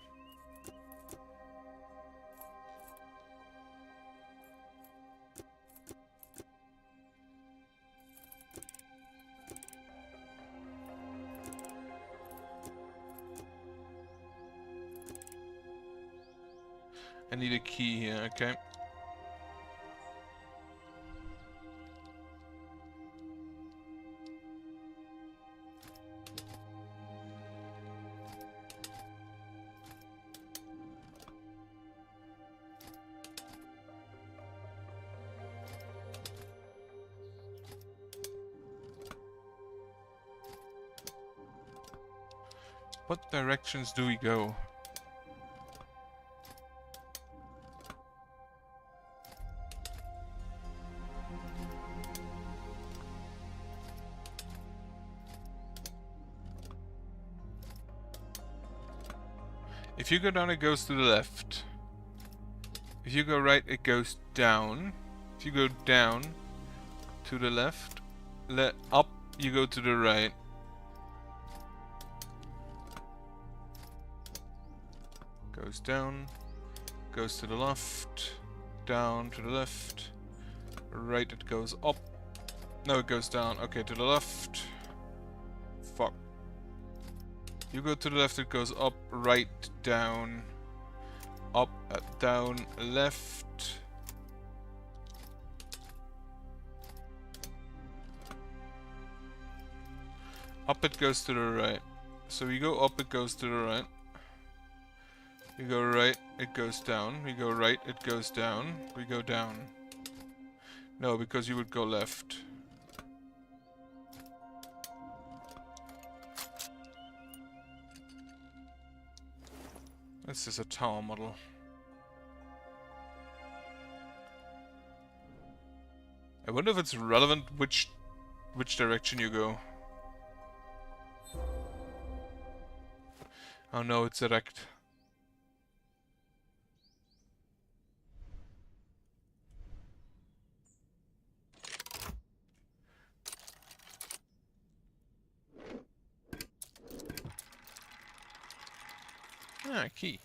I need a key here, okay. What directions do we go? If you go down, it goes to the left. If you go right, it goes down. If you go down to the left, up, you go to the right. Goes down, goes to the left, down to the left, right, it goes up. No, it goes down. Okay, to the left. Fuck. You go to the left, it goes up, right, down, up, down, left. Up it goes to the right. So we go up, it goes to the right. We go right, it goes down. We go right, it goes down. We go down. No, because you would go left. This is a tower model. I wonder if it's relevant which direction you go. Oh no, it's erect. Ah, key.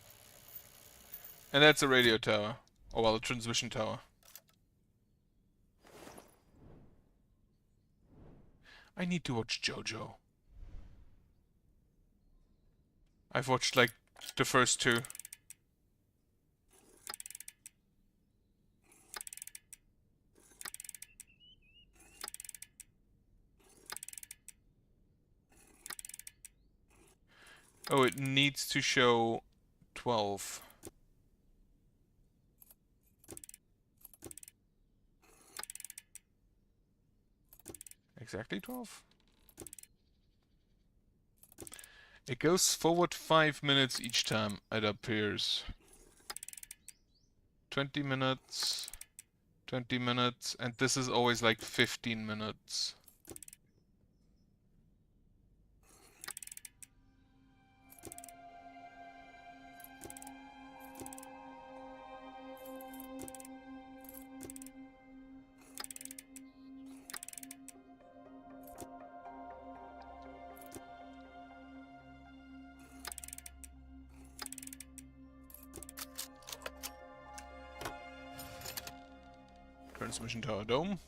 And that's a radio tower. Oh well, a transmission tower. I need to watch JoJo. I've watched like the first two. Oh, it needs to show 12. Exactly 12? It goes forward 5 minutes each time it appears. 20 minutes, 20 minutes, and this is always like 15 minutes. Transmission tower dome.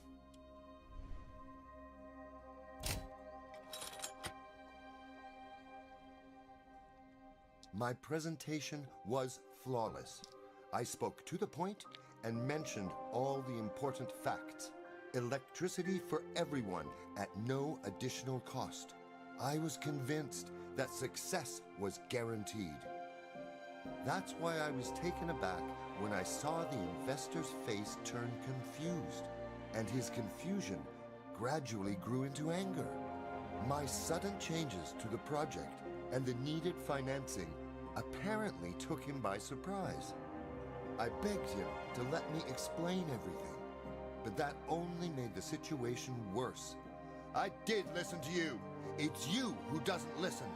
My presentation was flawless. I spoke to the point and mentioned all the important facts. Electricity for everyone at no additional cost. I was convinced that success was guaranteed. That's why I was taken aback when I saw the investor's face turn confused, and his confusion gradually grew into anger. My sudden changes to the project and the needed financing apparently took him by surprise. I begged him to let me explain everything, but that only made the situation worse. I did listen to you. It's you who doesn't listen,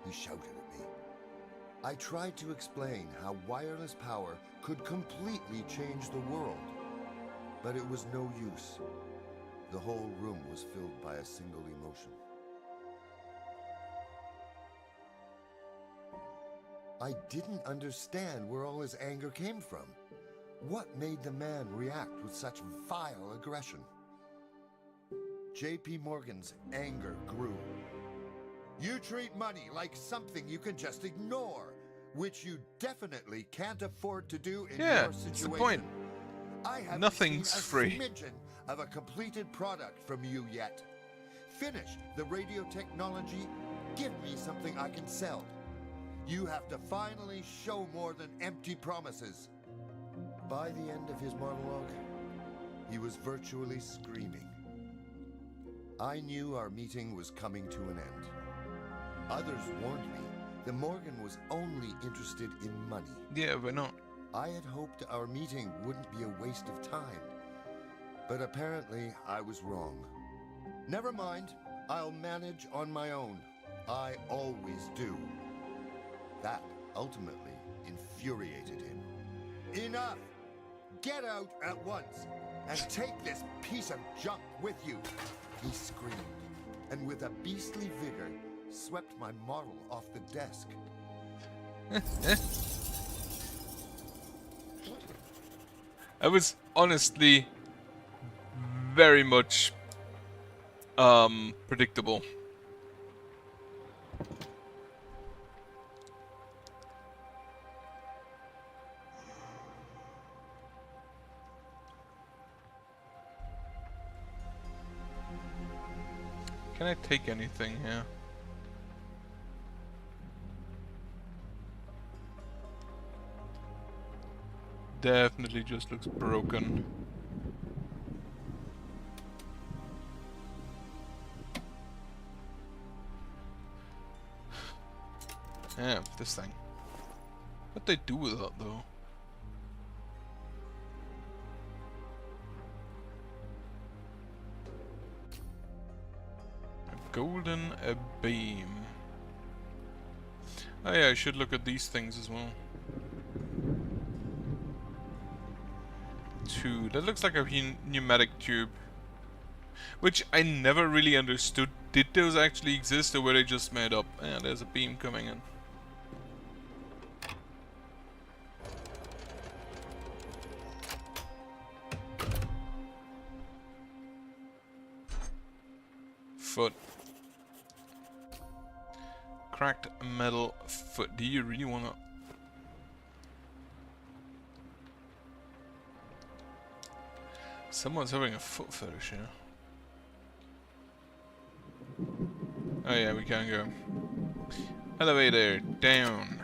he shouted at me. I tried to explain how wireless power could completely change the world, but it was no use. The whole room was filled by a single emotion. I didn't understand where all his anger came from. What made the man react with such vile aggression? J.P. Morgan's anger grew. You treat money like something you can just ignore, which you definitely can't afford to do in your situation. That's the point. I haven't Nothing's seen a free. smidgen of a completed product from you yet. Finish the radio technology. Give me something I can sell. You have to finally show more than empty promises. By the end of his monologue, he was virtually screaming. I knew our meeting was coming to an end. Others warned me that Morgan was only interested in money. Yeah, but not. I had hoped our meeting wouldn't be a waste of time, but apparently I was wrong. Never mind, I'll manage on my own. I always do. That ultimately infuriated him. Enough! Get out at once and take this piece of junk with you, he screamed, and with a beastly vigor swept my model off the desk. I was honestly very much predictable. Can I take anything here? definitely just looks broken. Yeah, this thing. What they do with that though? A golden beam. Oh yeah, I should look at these things as well. Two. That looks like a pneumatic tube. Which I never really understood. Did those actually exist or were they just made up? Yeah, there's a beam coming in. Foot. Cracked metal foot. Do you really wanna... Someone's having a foot fetish here. Oh yeah, we can go. Elevator, down.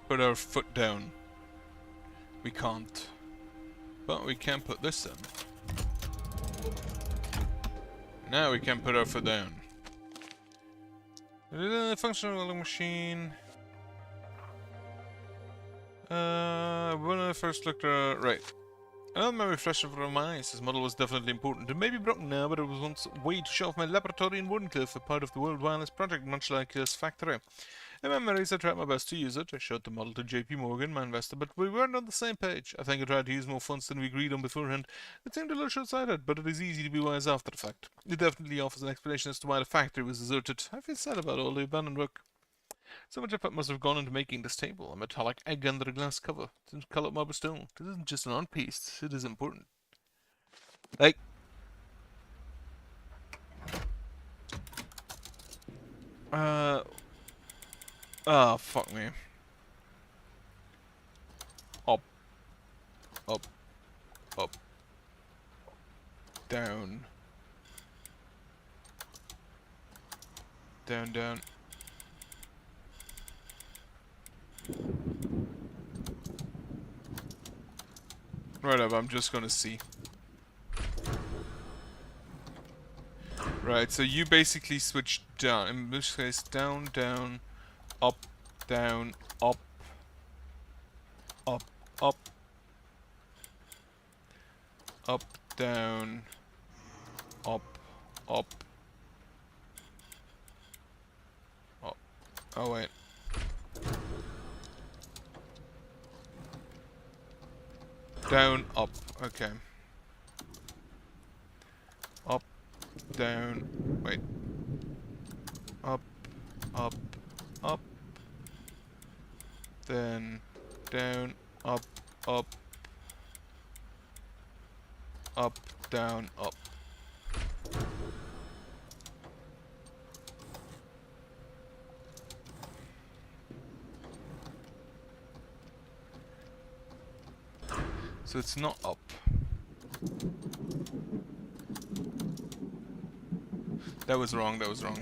Put our foot down. We can't. But we can put this in. Now we can put our foot down. Functional welding machine. When I first looked at... Right. Another memory flashed in front of my eyes. This model was definitely important. It may be broken now, but it was once a way to show off my laboratory in Woodencliff, a part of the World Wireless Project, much like this factory. In my memories, I tried my best to use it. I showed the model to JP Morgan, my investor, but we weren't on the same page. I think I tried to use more funds than we agreed on beforehand. It seemed a little short-sighted, but it is easy to be wise after the fact. It definitely offers an explanation as to why the factory was deserted. I feel sad about all the abandoned work. So much effort must have gone into making this table, a metallic egg under a glass cover. It's colored marble stone. This isn't just an art piece, it is important. Like... Oh, fuck me. Up. Up. Up. Down. Down, down. Right up, I'm just gonna see. Right, so you basically switch down. In this case, down, down, up, down, up, up, up, up, down, up, up, up. Oh, wait. Down, up. Okay. Up, down. Wait. Up, up, up. Then down, up, up. Up, down, up. So it's not up. That was wrong, that was wrong.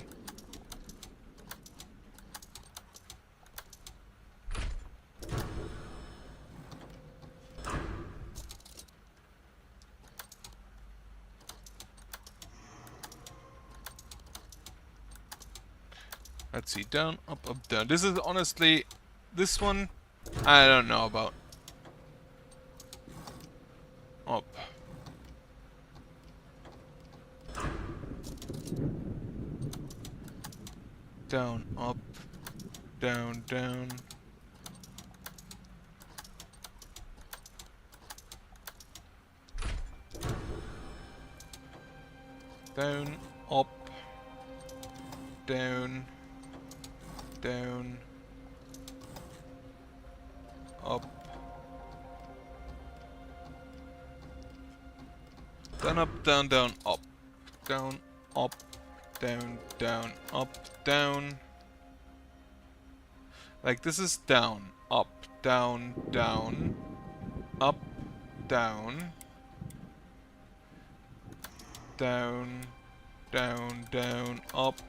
Let's see, down, up, up, down. This is honestly, this one, I don't know about. Up. Down, up, down, down. Down, up, down, down, up. Down, up, down, down, up. Down, up, down, down, up, down. Like this is down, up, down, down. down, down, down, down, up,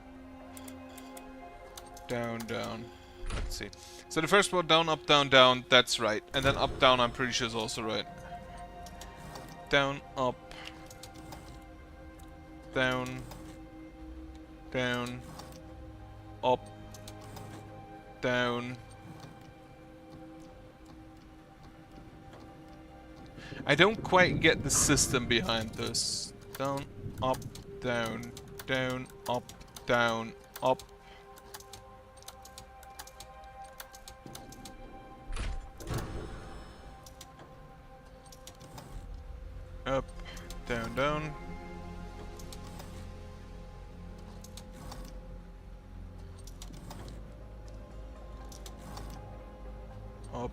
down, down. Let's see. So the first one, down, up, down, down, that's right. And then up, down, I'm pretty sure is also right. Down, up, down, down, up, down. I don't quite get the system behind this. Down, up, down, down, up, down, up. Up, down, down. Up,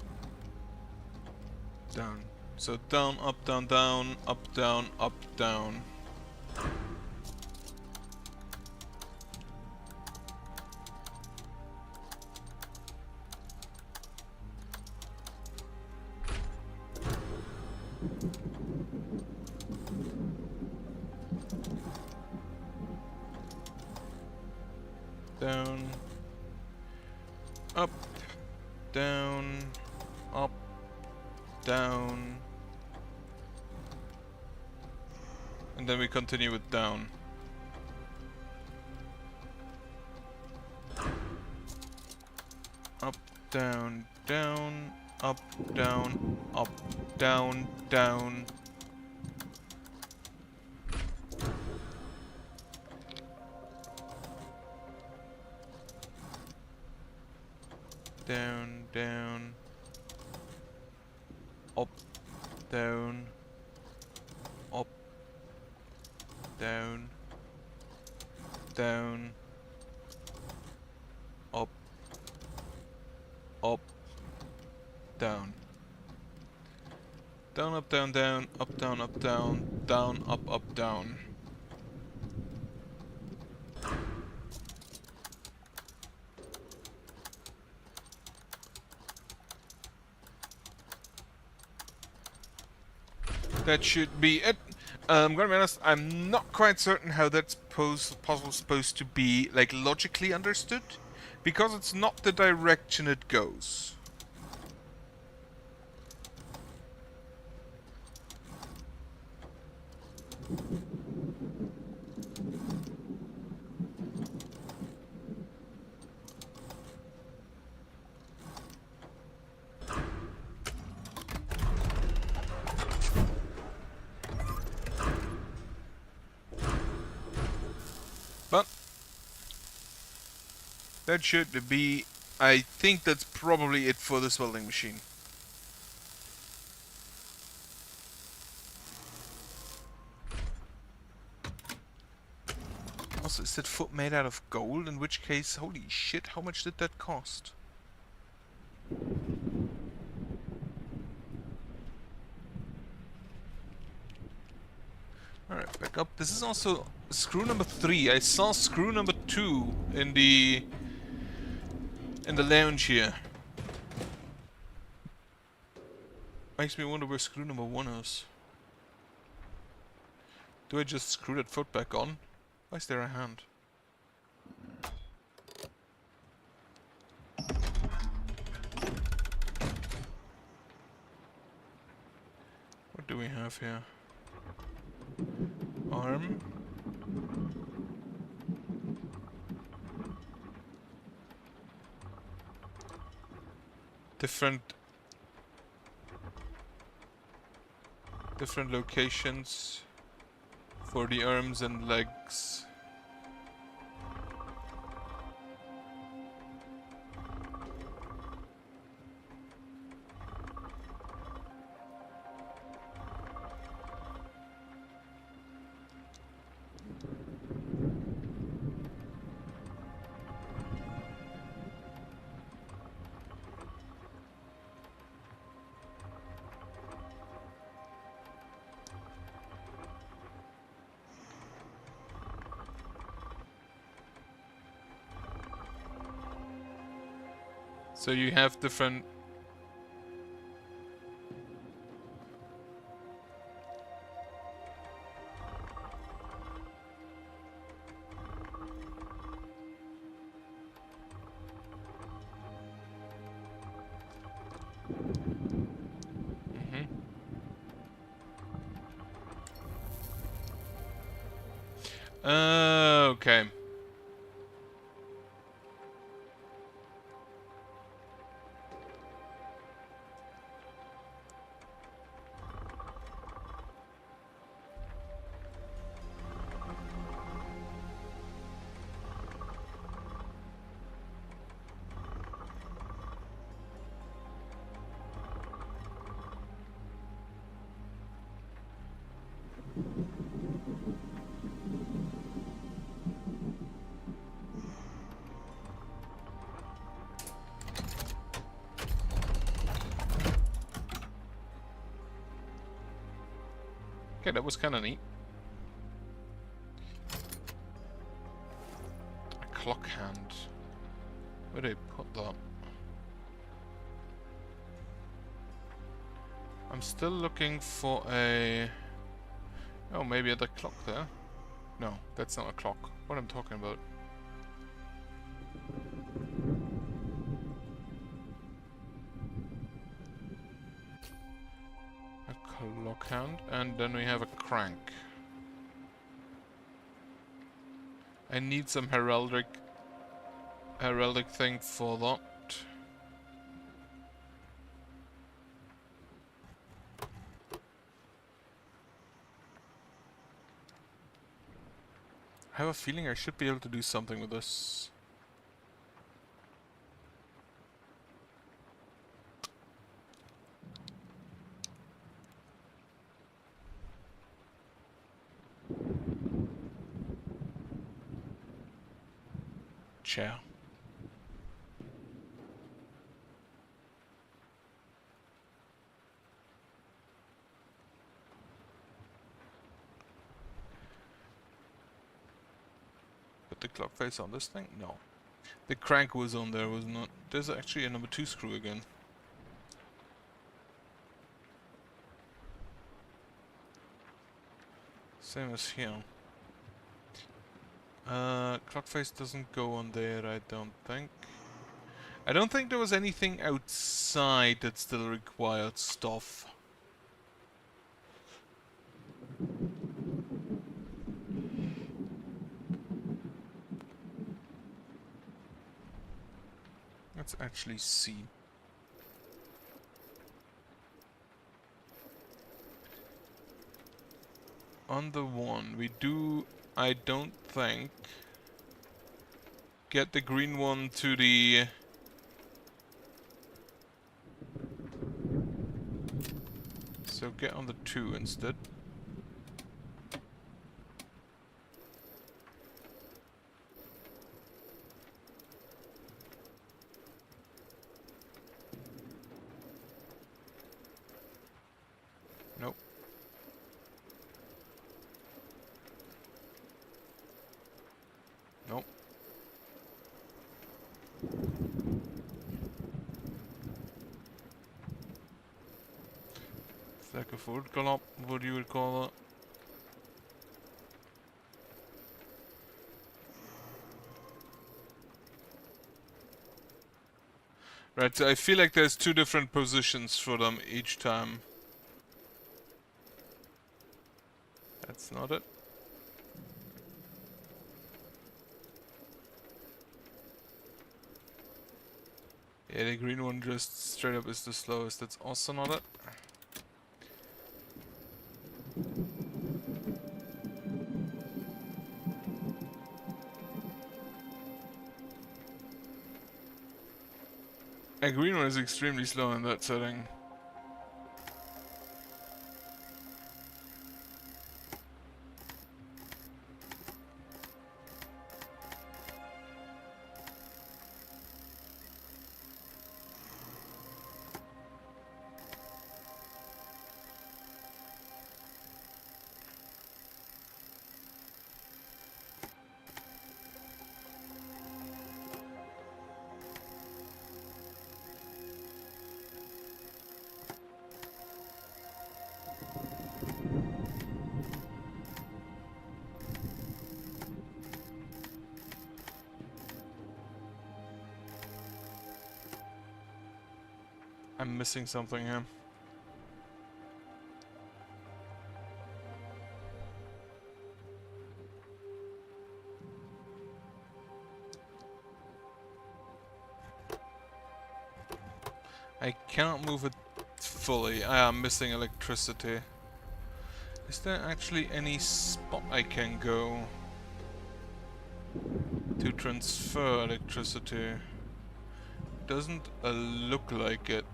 down. So down, up, down, down, up, down, up, down. Down, up, down, up, down, and then we continue with down. Up, down, down, up, down, up, down, down. Down, down, up, down, up, down, down, up, up, down. Down, up, down, down, up, down, up, down, down, up, down. That should be it. I'm gonna be honest, I'm not quite certain how that's puzzle supposed to be, like, logically understood, because it's not the direction it goes. But that should be, I think that's probably it for this welding machine. Also, is that foot made out of gold? In which case, holy shit, how much did that cost? Alright, back up. This is also screw number 3. I saw screw number 2 in the lounge here. Makes me wonder where screw number 1 is. Do I just screw that foot back on? Why is there a hand? What do we have here? Arm. Different locations for the arms and legs. So you have different Okay. Okay, that was kind of neat. A clock hand. Where did I put that? I'm still looking for a... Oh, maybe at the clock there? No, that's not a clock. What am I talking about? A clock hand, and then we have a crank. I need some heraldic thing for that. I have a feeling I should be able to do something with this. Chair. Put the clock face on this thing? No. The crank was on there, was not. There's actually a number 2 screw again. Same as here. Clock face doesn't go on there, I don't think. I don't think there was anything outside that still required stuff. Let's actually see. On the one, we do, I don't think, get the green one to the... So get on the 2 instead. Nope. Nope. It's like a food collab, what you would call it. Right, so I feel like there's 2 different positions for them each time. That's not it. Yeah, the green one just straight up is the slowest. That's also not it. A green one is extremely slow in that setting. I'm missing something here. I cannot move it fully. I am missing electricity. Is there actually any spot I can go to transfer electricity? Doesn't look like it.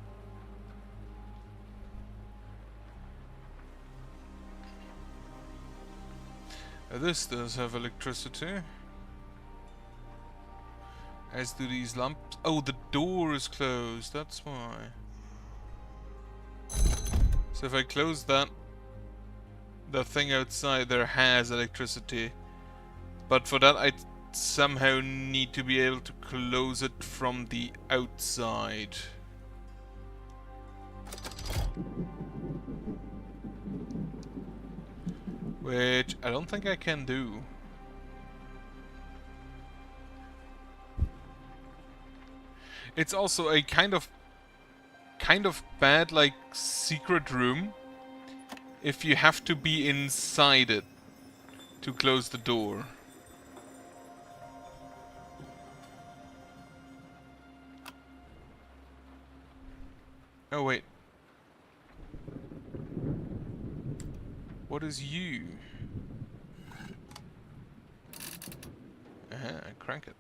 This does have electricity. As do these lamps. Oh, the door is closed, that's why. So if I close that, the thing outside there has electricity. But for that I somehow need to be able to close it from the outside. Which I don't think I can do. It's also a kind of bad, like, secret room if you have to be inside it to close the door. Oh wait. What is you? Crank it.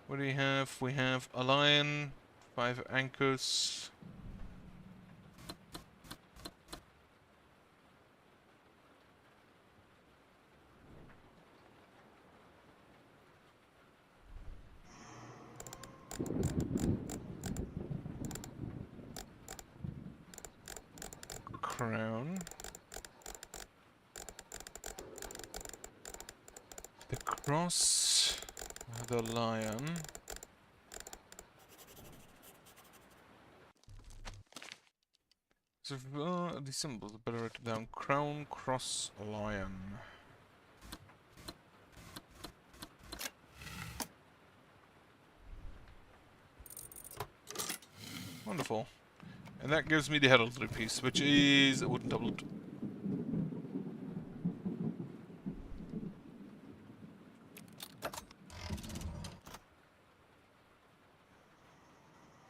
What do we have? We have a lion, 5 anchors. Crown. The cross. The lion. So the symbols are better written down. Crown, cross, lion. Wonderful. And that gives me the heraldry piece, which is a wooden tablet.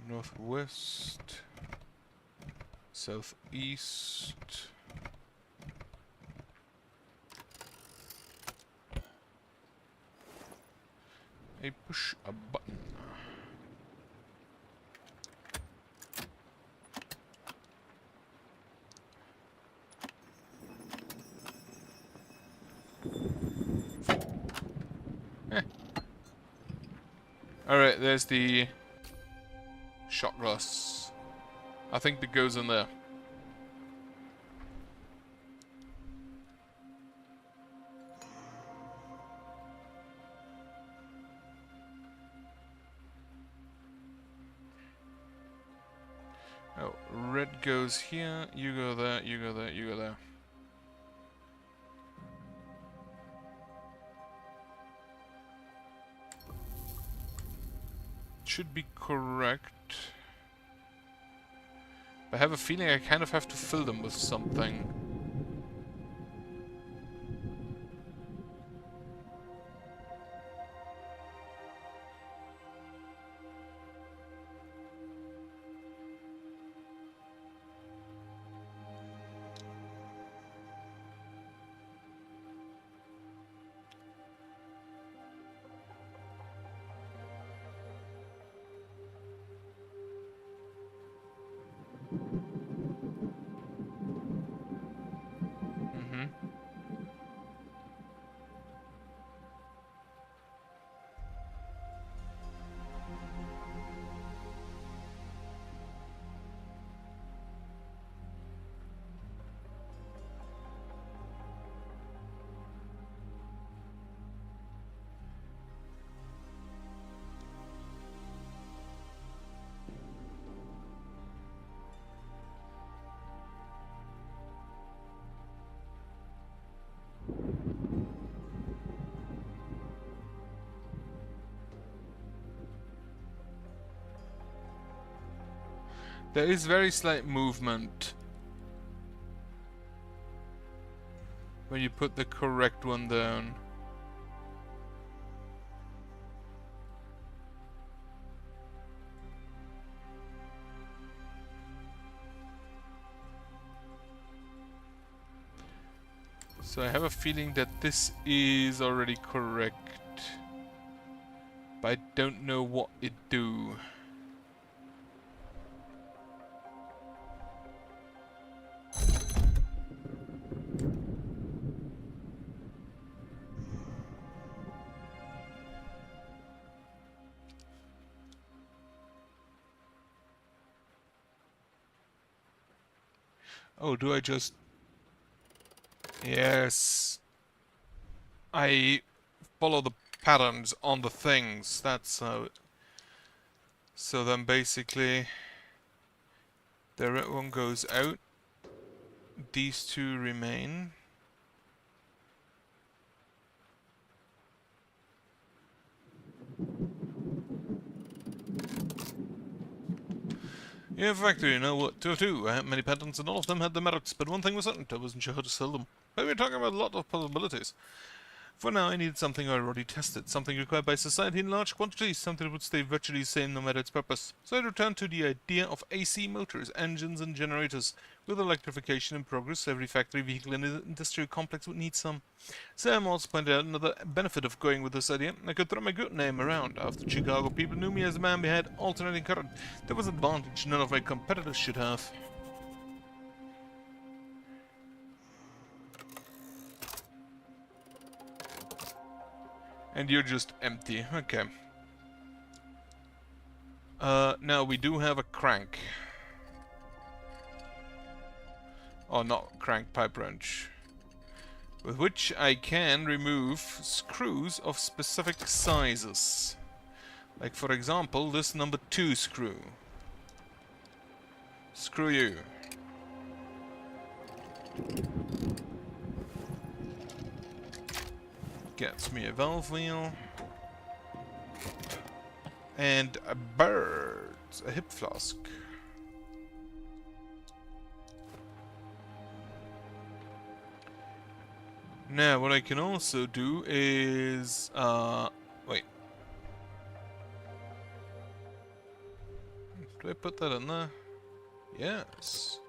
Northwest. Southeast. I push a button. Alright, there's the shot glass. I think that goes in there. Oh, red goes here, you go there, you go there, you go there. Should be correct. I have a feeling I kind of have to fill them with something. There is very slight movement when you put the correct one down. So I have a feeling that this is already correct. But I don't know what it do. Oh, do I just... Yes. I follow the patterns on the things. That's how... So then basically... The red one goes out. These two remain. Yeah, in fact, you know what to do. I had many patents and all of them had their merits, but one thing was certain, I wasn't sure how to sell them. But we're talking about a lot of possibilities. For now, I needed something I already tested, something required by society in large quantities, something that would stay virtually the same no matter its purpose. So I returned to the idea of AC motors, engines and generators. With electrification in progress, every factory, vehicle and industrial complex would need some. Sam also pointed out another benefit of going with this idea. I could throw my good name around. After Chicago, people knew me as the man behind alternating current. There was an advantage none of my competitors should have. And you're just empty. Okay. Now we do have a crank. Oh, not crank, pipe wrench. With which I can remove screws of specific sizes. Like, for example, this number 2 screw. Screw you. Gets me a valve wheel. And a bird. A hip flask. Now, what I can also do is... wait. Do I put that in there? Yes.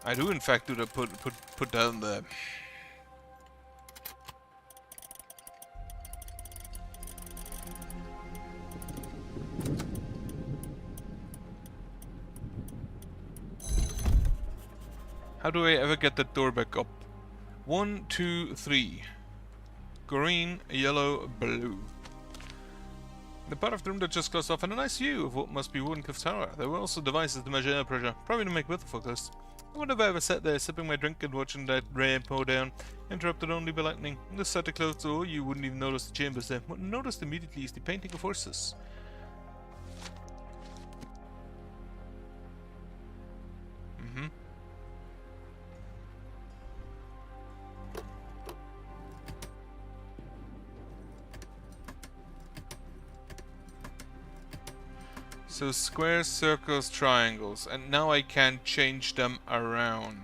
I do in fact do that, put that in there. How do I ever get that door back up? 1, 2, 3. Green, yellow, blue. The part of the room that just closed off had a nice view of what must be Wardenclyffe Tower. There were also devices to measure air pressure, probably to make weather forecasts. I wonder if I ever sat there sipping my drink and watching that rain pour down, interrupted only by lightning. This set to close door, you wouldn't even notice the chambers there. What you noticed immediately is the painting of horses. So squares, circles, triangles, and now I can change them around.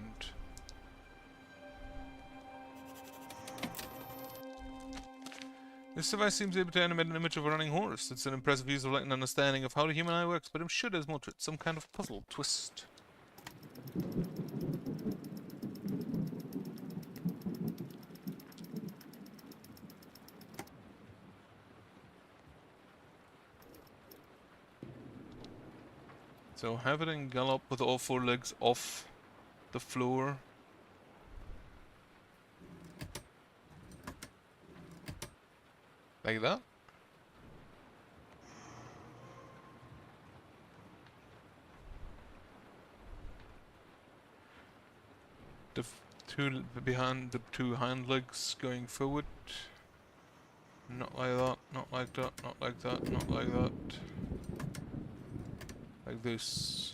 This device seems able to animate an image of a running horse. It's an impressive use of light and understanding of how the human eye works, but I'm sure there's more to it, some kind of puzzle twist. So have it in gallop with all 4 legs off the floor. Like that. The two behind the 2 hind legs going forward. Not like that, not like that, not like that, not like that. Like this.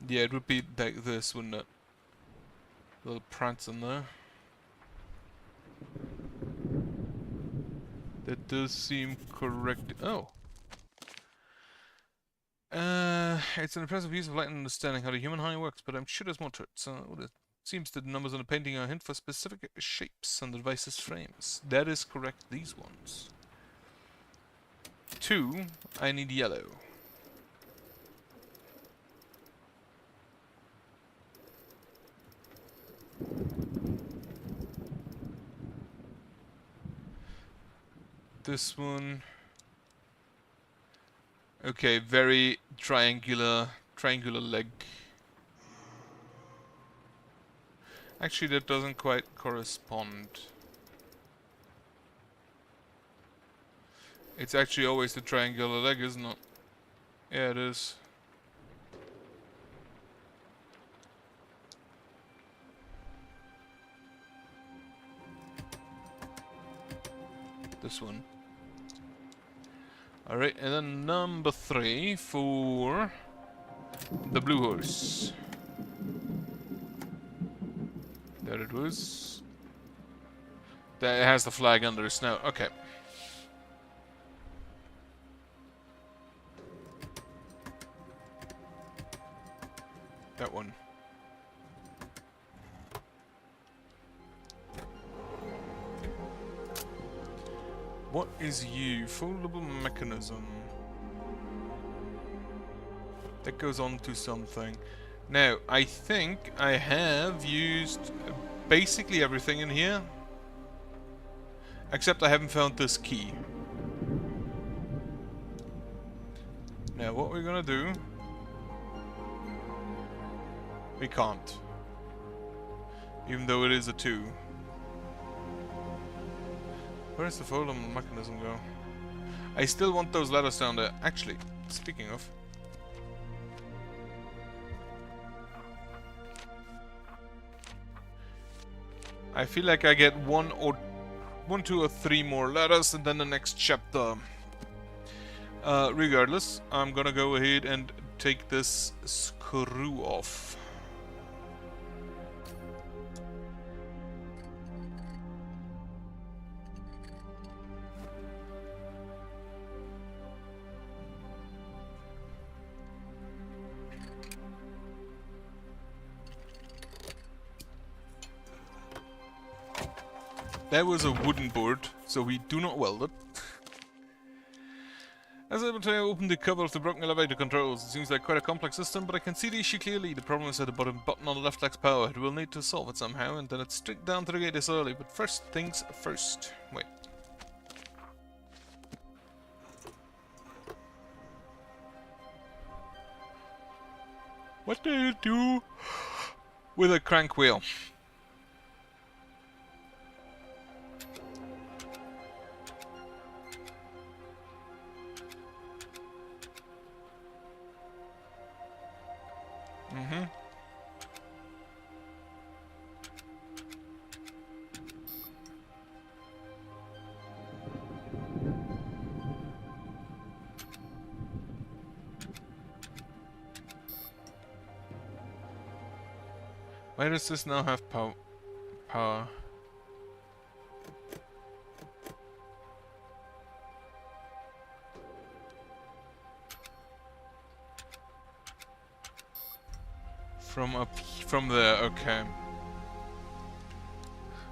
Yeah, it would be like this, wouldn't it? Little prance in there. That does seem correct. Oh. It's an impressive use of light and understanding how the human eye works, but I'm sure there's more to it. So, Seems that the numbers on the painting are a hint for specific shapes on the device's frames. That is correct, these ones. 2, I need yellow. This one. Okay, very triangular leg. Actually, that doesn't quite correspond. It's actually always the triangular leg, isn't it? Yeah, it is. This one. Alright, and then number 3 for the blue horse. There it was. That has the flag under the snout. Okay. That one. What is you? Foldable mechanism. That goes on to something. Now, I think I have used basically everything in here. Except I haven't found this key. Now, what we're gonna do... We can't. Even though it is a 2. Where does the foldable mechanism go? I still want those letters down there. Actually, speaking of... I feel like I get 1, 2 or 3 more letters and then the next chapter. Regardless, I'm gonna go ahead and take this screw off. That was a wooden board, so we do not weld it. As I open the cover of the broken elevator controls, it seems like quite a complex system, but I can see the issue clearly. The problem is at the bottom button on the left lacks power. It will need to solve it somehow, and then it's straight down to the gate this early. But first things first. Wait. What do you do with a crank wheel? Why does this now have power? From there, okay.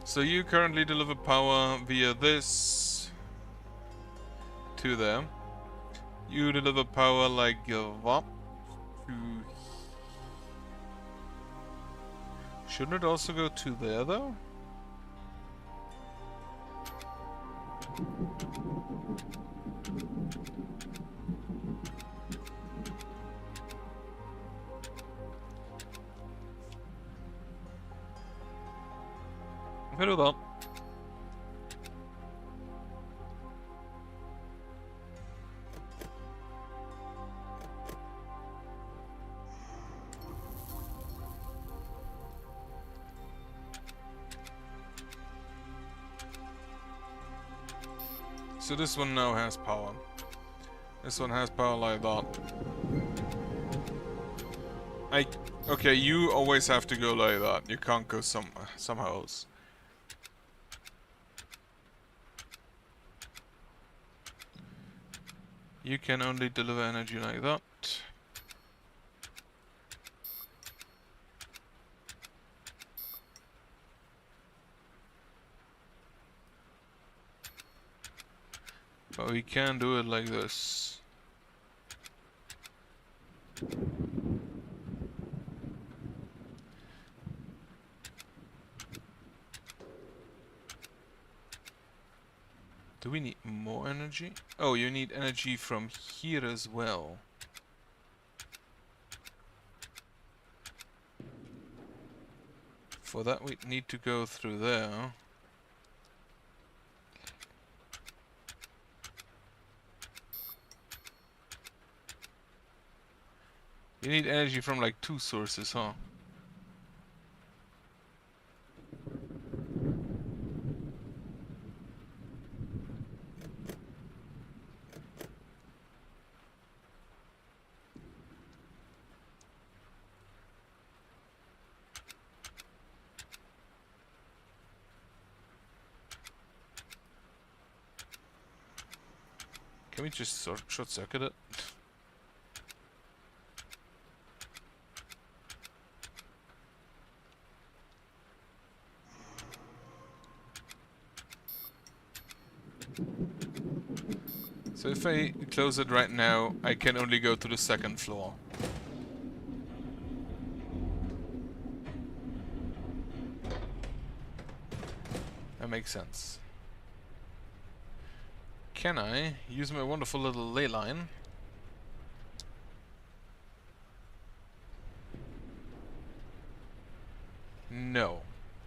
So you currently deliver power via this to there. You deliver power like that to... Shouldn't it also go to there though? Bit of that. So this one now has power. This one has power like that. Okay, you always have to go like that. You can't go somehow else. You can only deliver energy like that. But we can do it like this. Do we need more energy? Oh, you need energy from here as well. For that we need to go through there. You need energy from like 2 sources, huh? Can we just short circuit it? So if I close it right now, I can only go to the 2nd floor. That makes sense. Can I use my wonderful little ley line? No.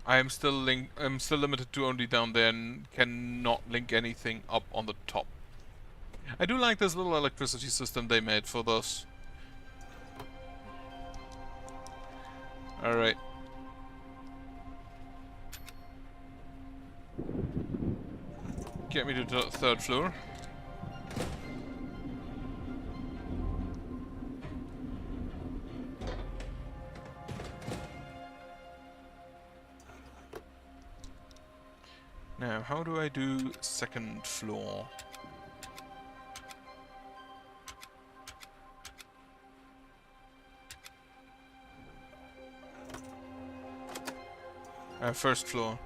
I'm still limited to only down there and cannot link anything up on the top. I do like this little electricity system they made for this. Alright. Get me to the 3rd floor. Now, how do I do 2nd floor? First floor.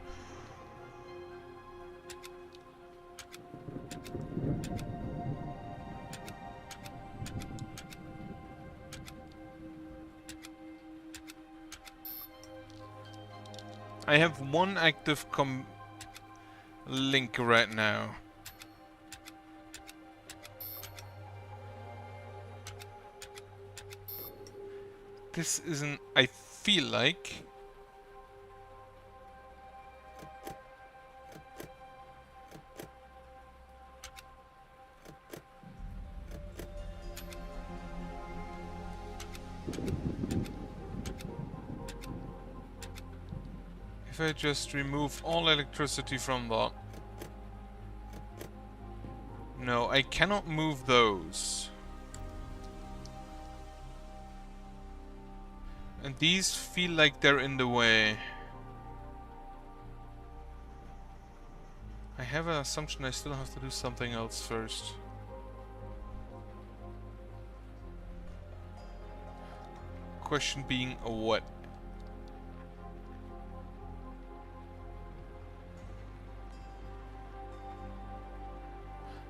I have one active link right now. This isn't... I feel like... If I just remove all electricity from that... No, I cannot move those. And these feel like they're in the way. I have an assumption I still have to do something else first. Question being, what?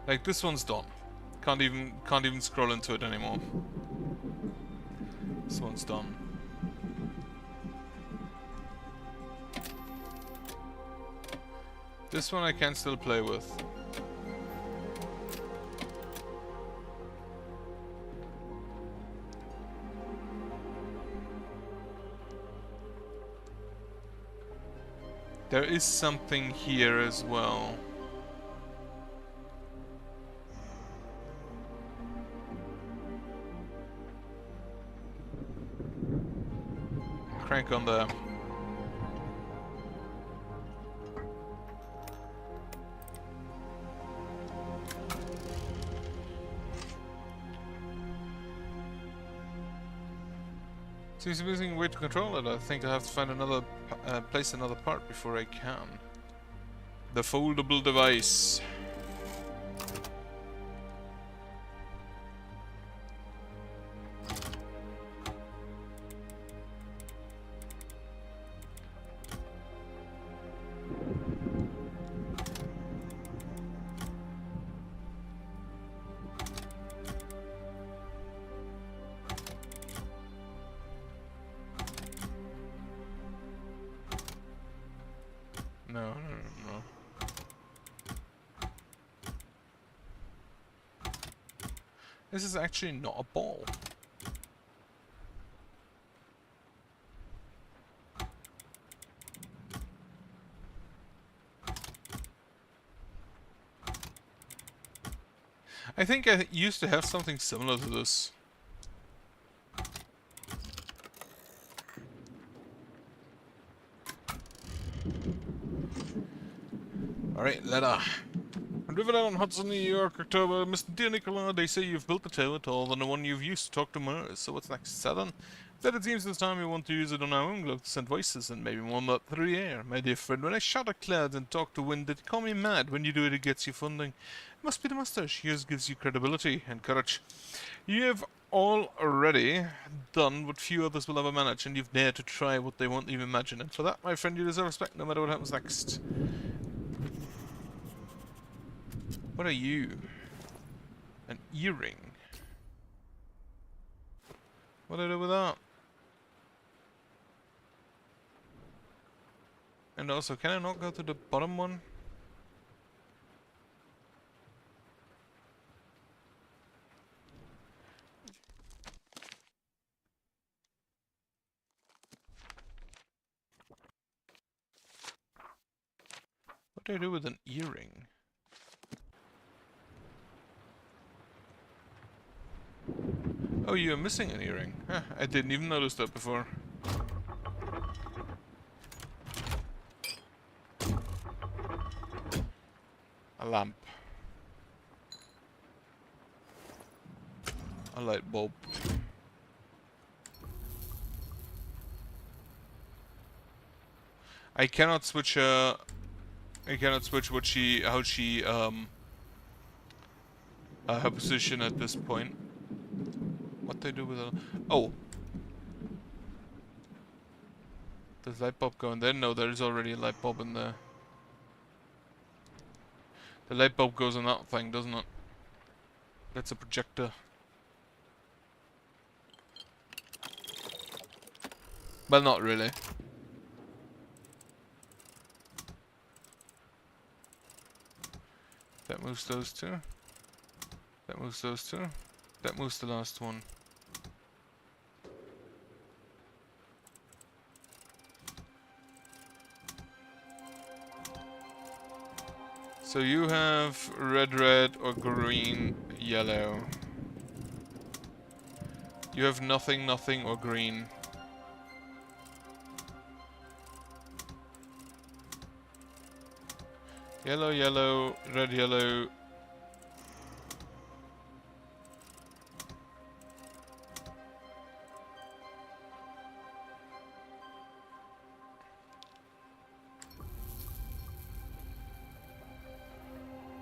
Like, this one's done. Can't even scroll into it anymore. This one's done. This one I can still play with. There is something here as well. Crank on there. Seems a missing way to control it. I think I have to find another place another part before I can. The foldable device. no. This is actually not a ball. I think I used to have something similar to this. Alright, letter. River on Hudson, New York, October. Mr. Dear Nicola, they say you've built a tower taller than the one you've used to talk to Mars. So what's next? 7? That it seems this time we want to use it on our own globe to send voices and maybe warm up through the air. My dear friend, when I shout at clouds and talk to wind, they call me mad. When you do it, it gets you funding. It must be the mustache. Yours gives you credibility and courage. You have already done what few others will ever manage, and you've dared to try what they won't even imagine. And for that, my friend, you deserve respect no matter what happens next. What are you? An earring? What do I do with that? And also, can I not go to the bottom one? What do I do with an earring? Oh, you're missing an earring. Huh, I didn't even notice that before. A lamp. A light bulb. I cannot switch her position at this point. What do I do with it? Oh. Does light bulb go in there? No, there is already a light bulb in there. The light bulb goes on that thing, doesn't it? That's a projector. Well, not really. That moves those two. That moves those two. That moves the last one. So you have red, red, or green, yellow. You have nothing, nothing, or green. Yellow, yellow, red, yellow.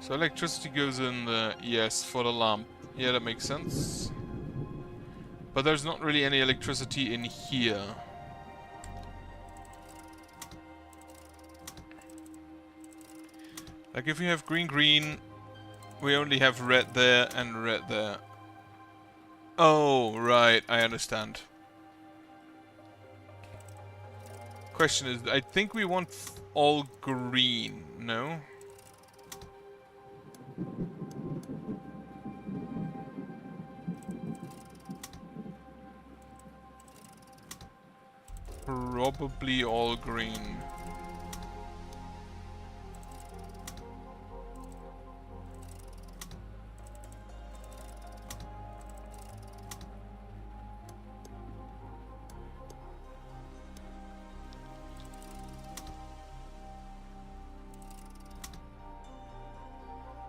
So electricity goes in the, yes, for the lamp. Yeah, that makes sense. But there's not really any electricity in here. Like if we have green, green, we only have red there and red there. Oh, right, I understand. Question is, I think we want all green, no? Probably all green.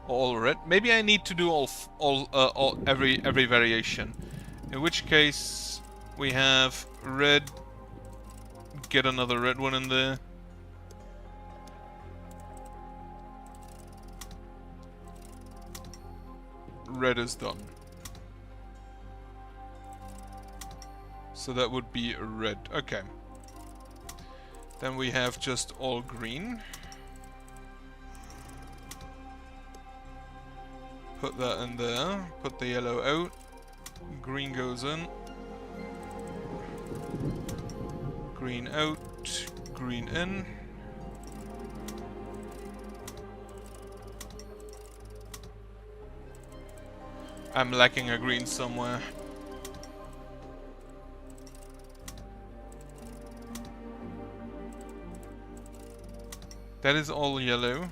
All red. Maybe I need to do every variation. In which case, we have red. Get another red one in there. Red is done. So that would be red. Okay. Then we have just all green. Put that in there. Put the yellow out. Green goes in. Green out. Green in. I'm lacking a green somewhere. That is all yellow.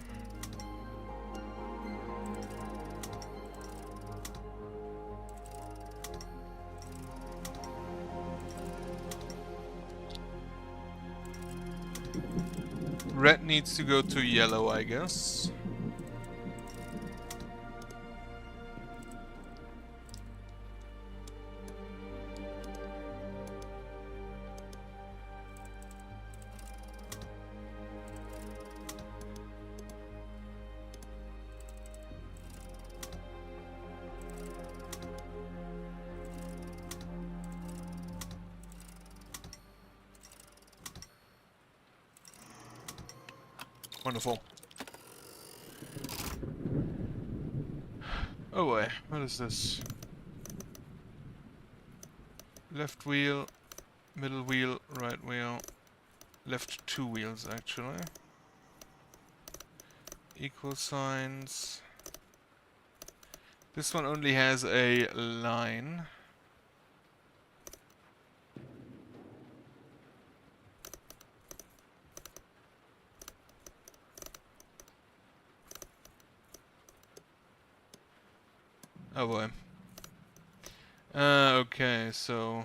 Red needs to go to yellow, I guess. Wonderful. Oh boy, what is this? Left wheel, middle wheel, right wheel. Left two wheels actually. Equal signs. This one only has a line. Oh boy. Okay, so...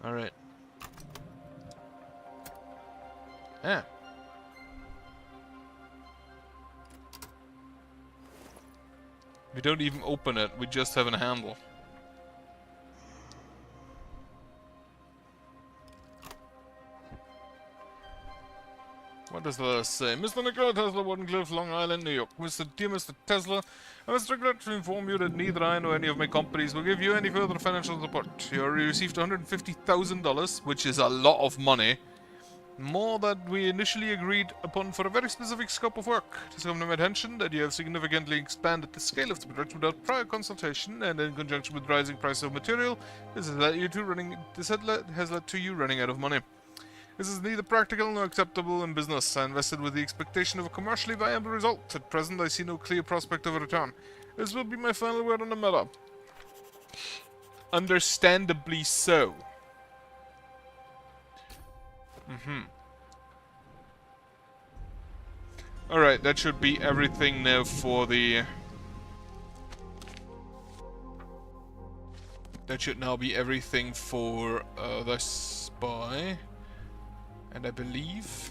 Alright. Ah. We don't even open it, we just have a handle. What does the say? Mr. Nikola Tesla, Wardenclyffe, Long Island, New York. Dear Mr. Tesla, I must regret to inform you that neither I nor any of my companies will give you any further financial support. You already received $150,000, which is a lot of money. More that we initially agreed upon for a very specific scope of work. It has come to my attention that you have significantly expanded the scale of the production without prior consultation, and in conjunction with rising price of material, this has led to you running out of money. This is neither practical nor acceptable in business. I invested with the expectation of a commercially viable result. At present, I see no clear prospect of a return. This will be my final word on the matter. Understandably so. Alright, that should be everything now for the... That should now be everything for the spy. And I believe...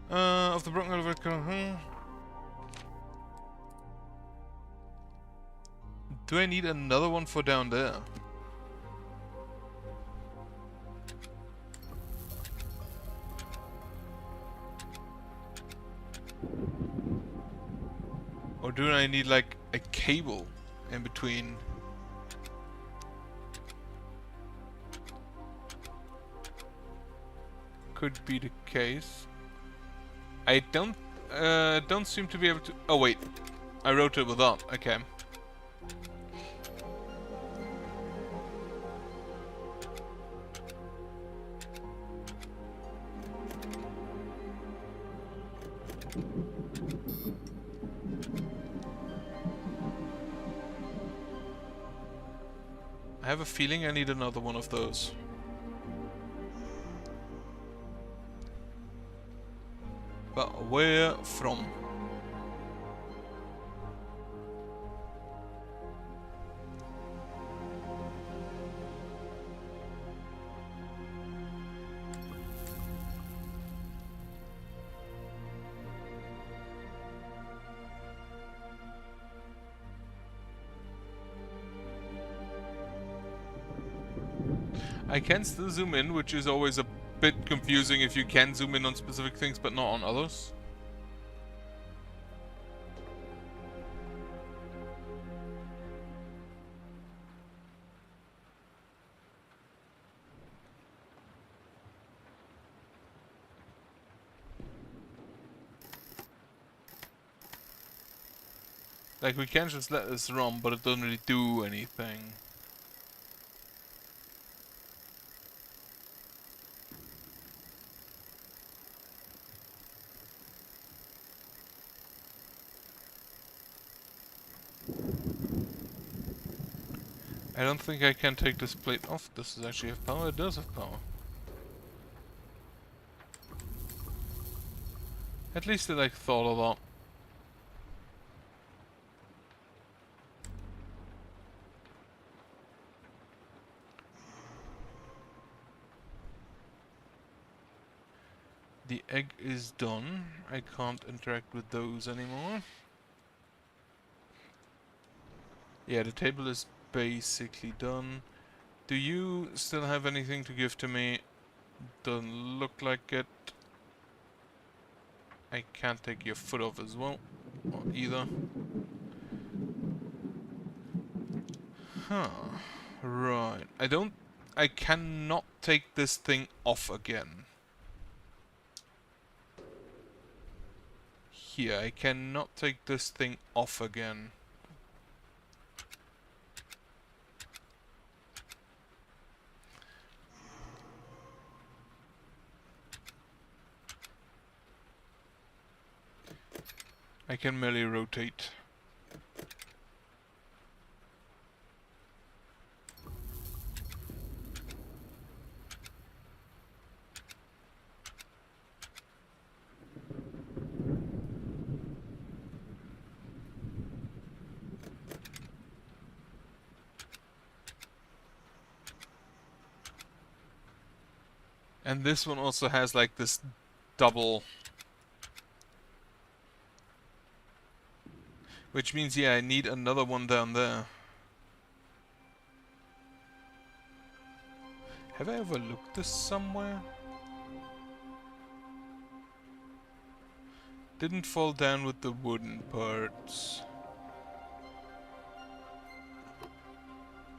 of the broken elevator... Do I need another one for down there? Or do I need like a cable in between? Could be the case. I don't seem to be able to... Oh wait, I wrote it without. Okay. I have a feeling I need another one of those. But where from? I can still zoom in, which is always a bit confusing if you can zoom in on specific things but not on others. Like, we can just let this run, but it doesn't really do anything. I don't think I can take this plate off. Does this actually have power? It does have power. At least it like thought of that. The egg is done. I can't interact with those anymore. Yeah, the table is basically done. Do you still have anything to give to me? Doesn't look like it. I can't take your foot off as well. Or either. Huh. Right. I cannot take this thing off again. Here, I cannot take this thing off again. I can merely rotate. And this one also has like this double. Which means, yeah, I need another one down there. Have I overlooked this somewhere? Didn't fall down with the wooden parts.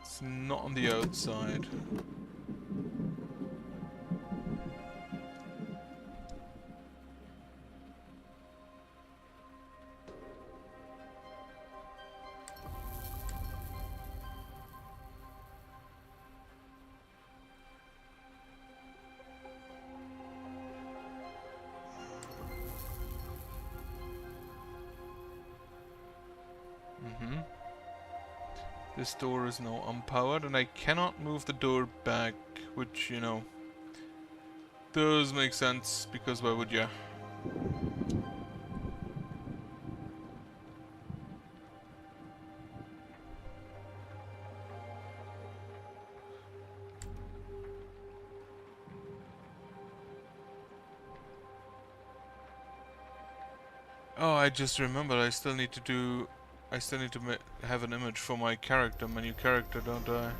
It's not on the outside. This door is now unpowered, and I cannot move the door back, which, you know, does make sense, because why would ya? Oh, I just remembered I still need to have an image for my character, my new character, don't I?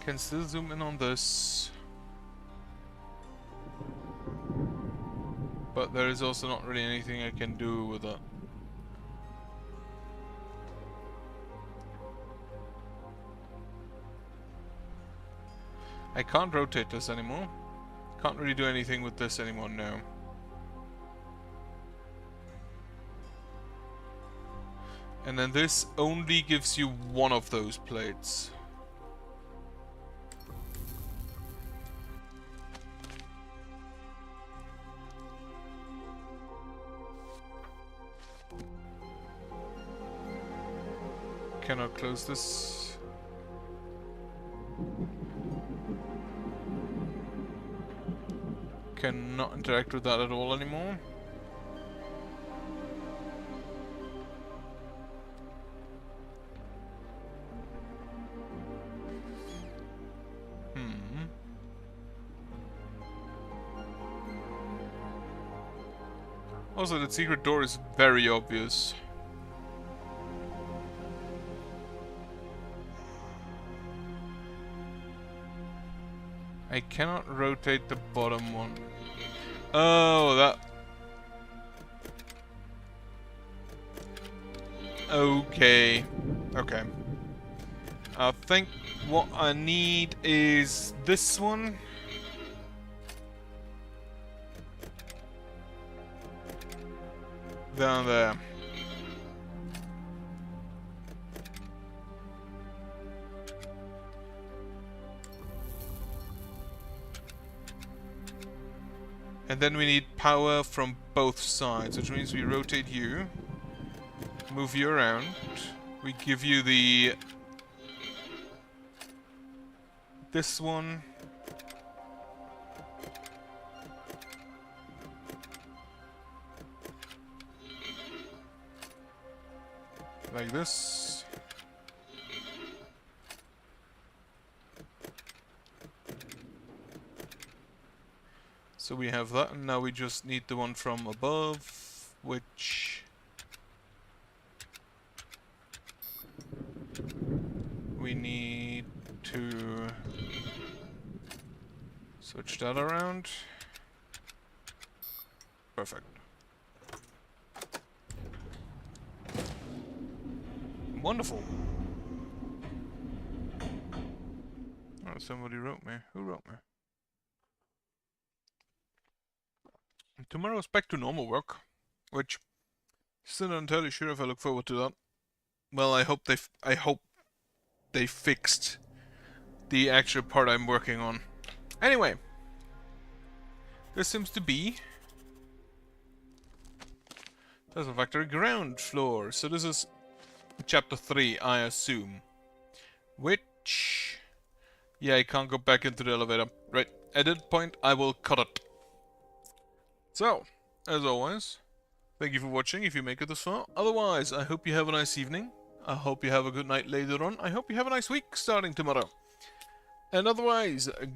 Can still zoom in on this. But there is also not really anything I can do with it. I can't rotate this anymore. Can't really do anything with this anymore, no. And then this only gives you one of those plates. Cannot close this. Cannot interact with that at all anymore. Also, the secret door is very obvious. I cannot rotate the bottom one. Oh, that... Okay. Okay. I think what I need is this one. Down there. And then we need power from both sides, which means we rotate you, move you around, we give you the... this one. Like this. So we have that, and now we just need the one from above, which... we need to switch that around. Perfect. Wonderful. Oh, somebody wrote me. Who wrote me? Tomorrow's back to normal work, which still not entirely sure if I look forward to that. Well, I hope they fixed the actual part I'm working on. Anyway, this seems to be Tesla Factory ground floor. So this is chapter 3, I assume. Which, yeah, I can't go back into the elevator. Right, at that point I will cut it. So, as always, thank you for watching if you make it this far. Otherwise, I hope you have a nice evening. I hope you have a good night later on. I hope you have a nice week starting tomorrow. And otherwise, good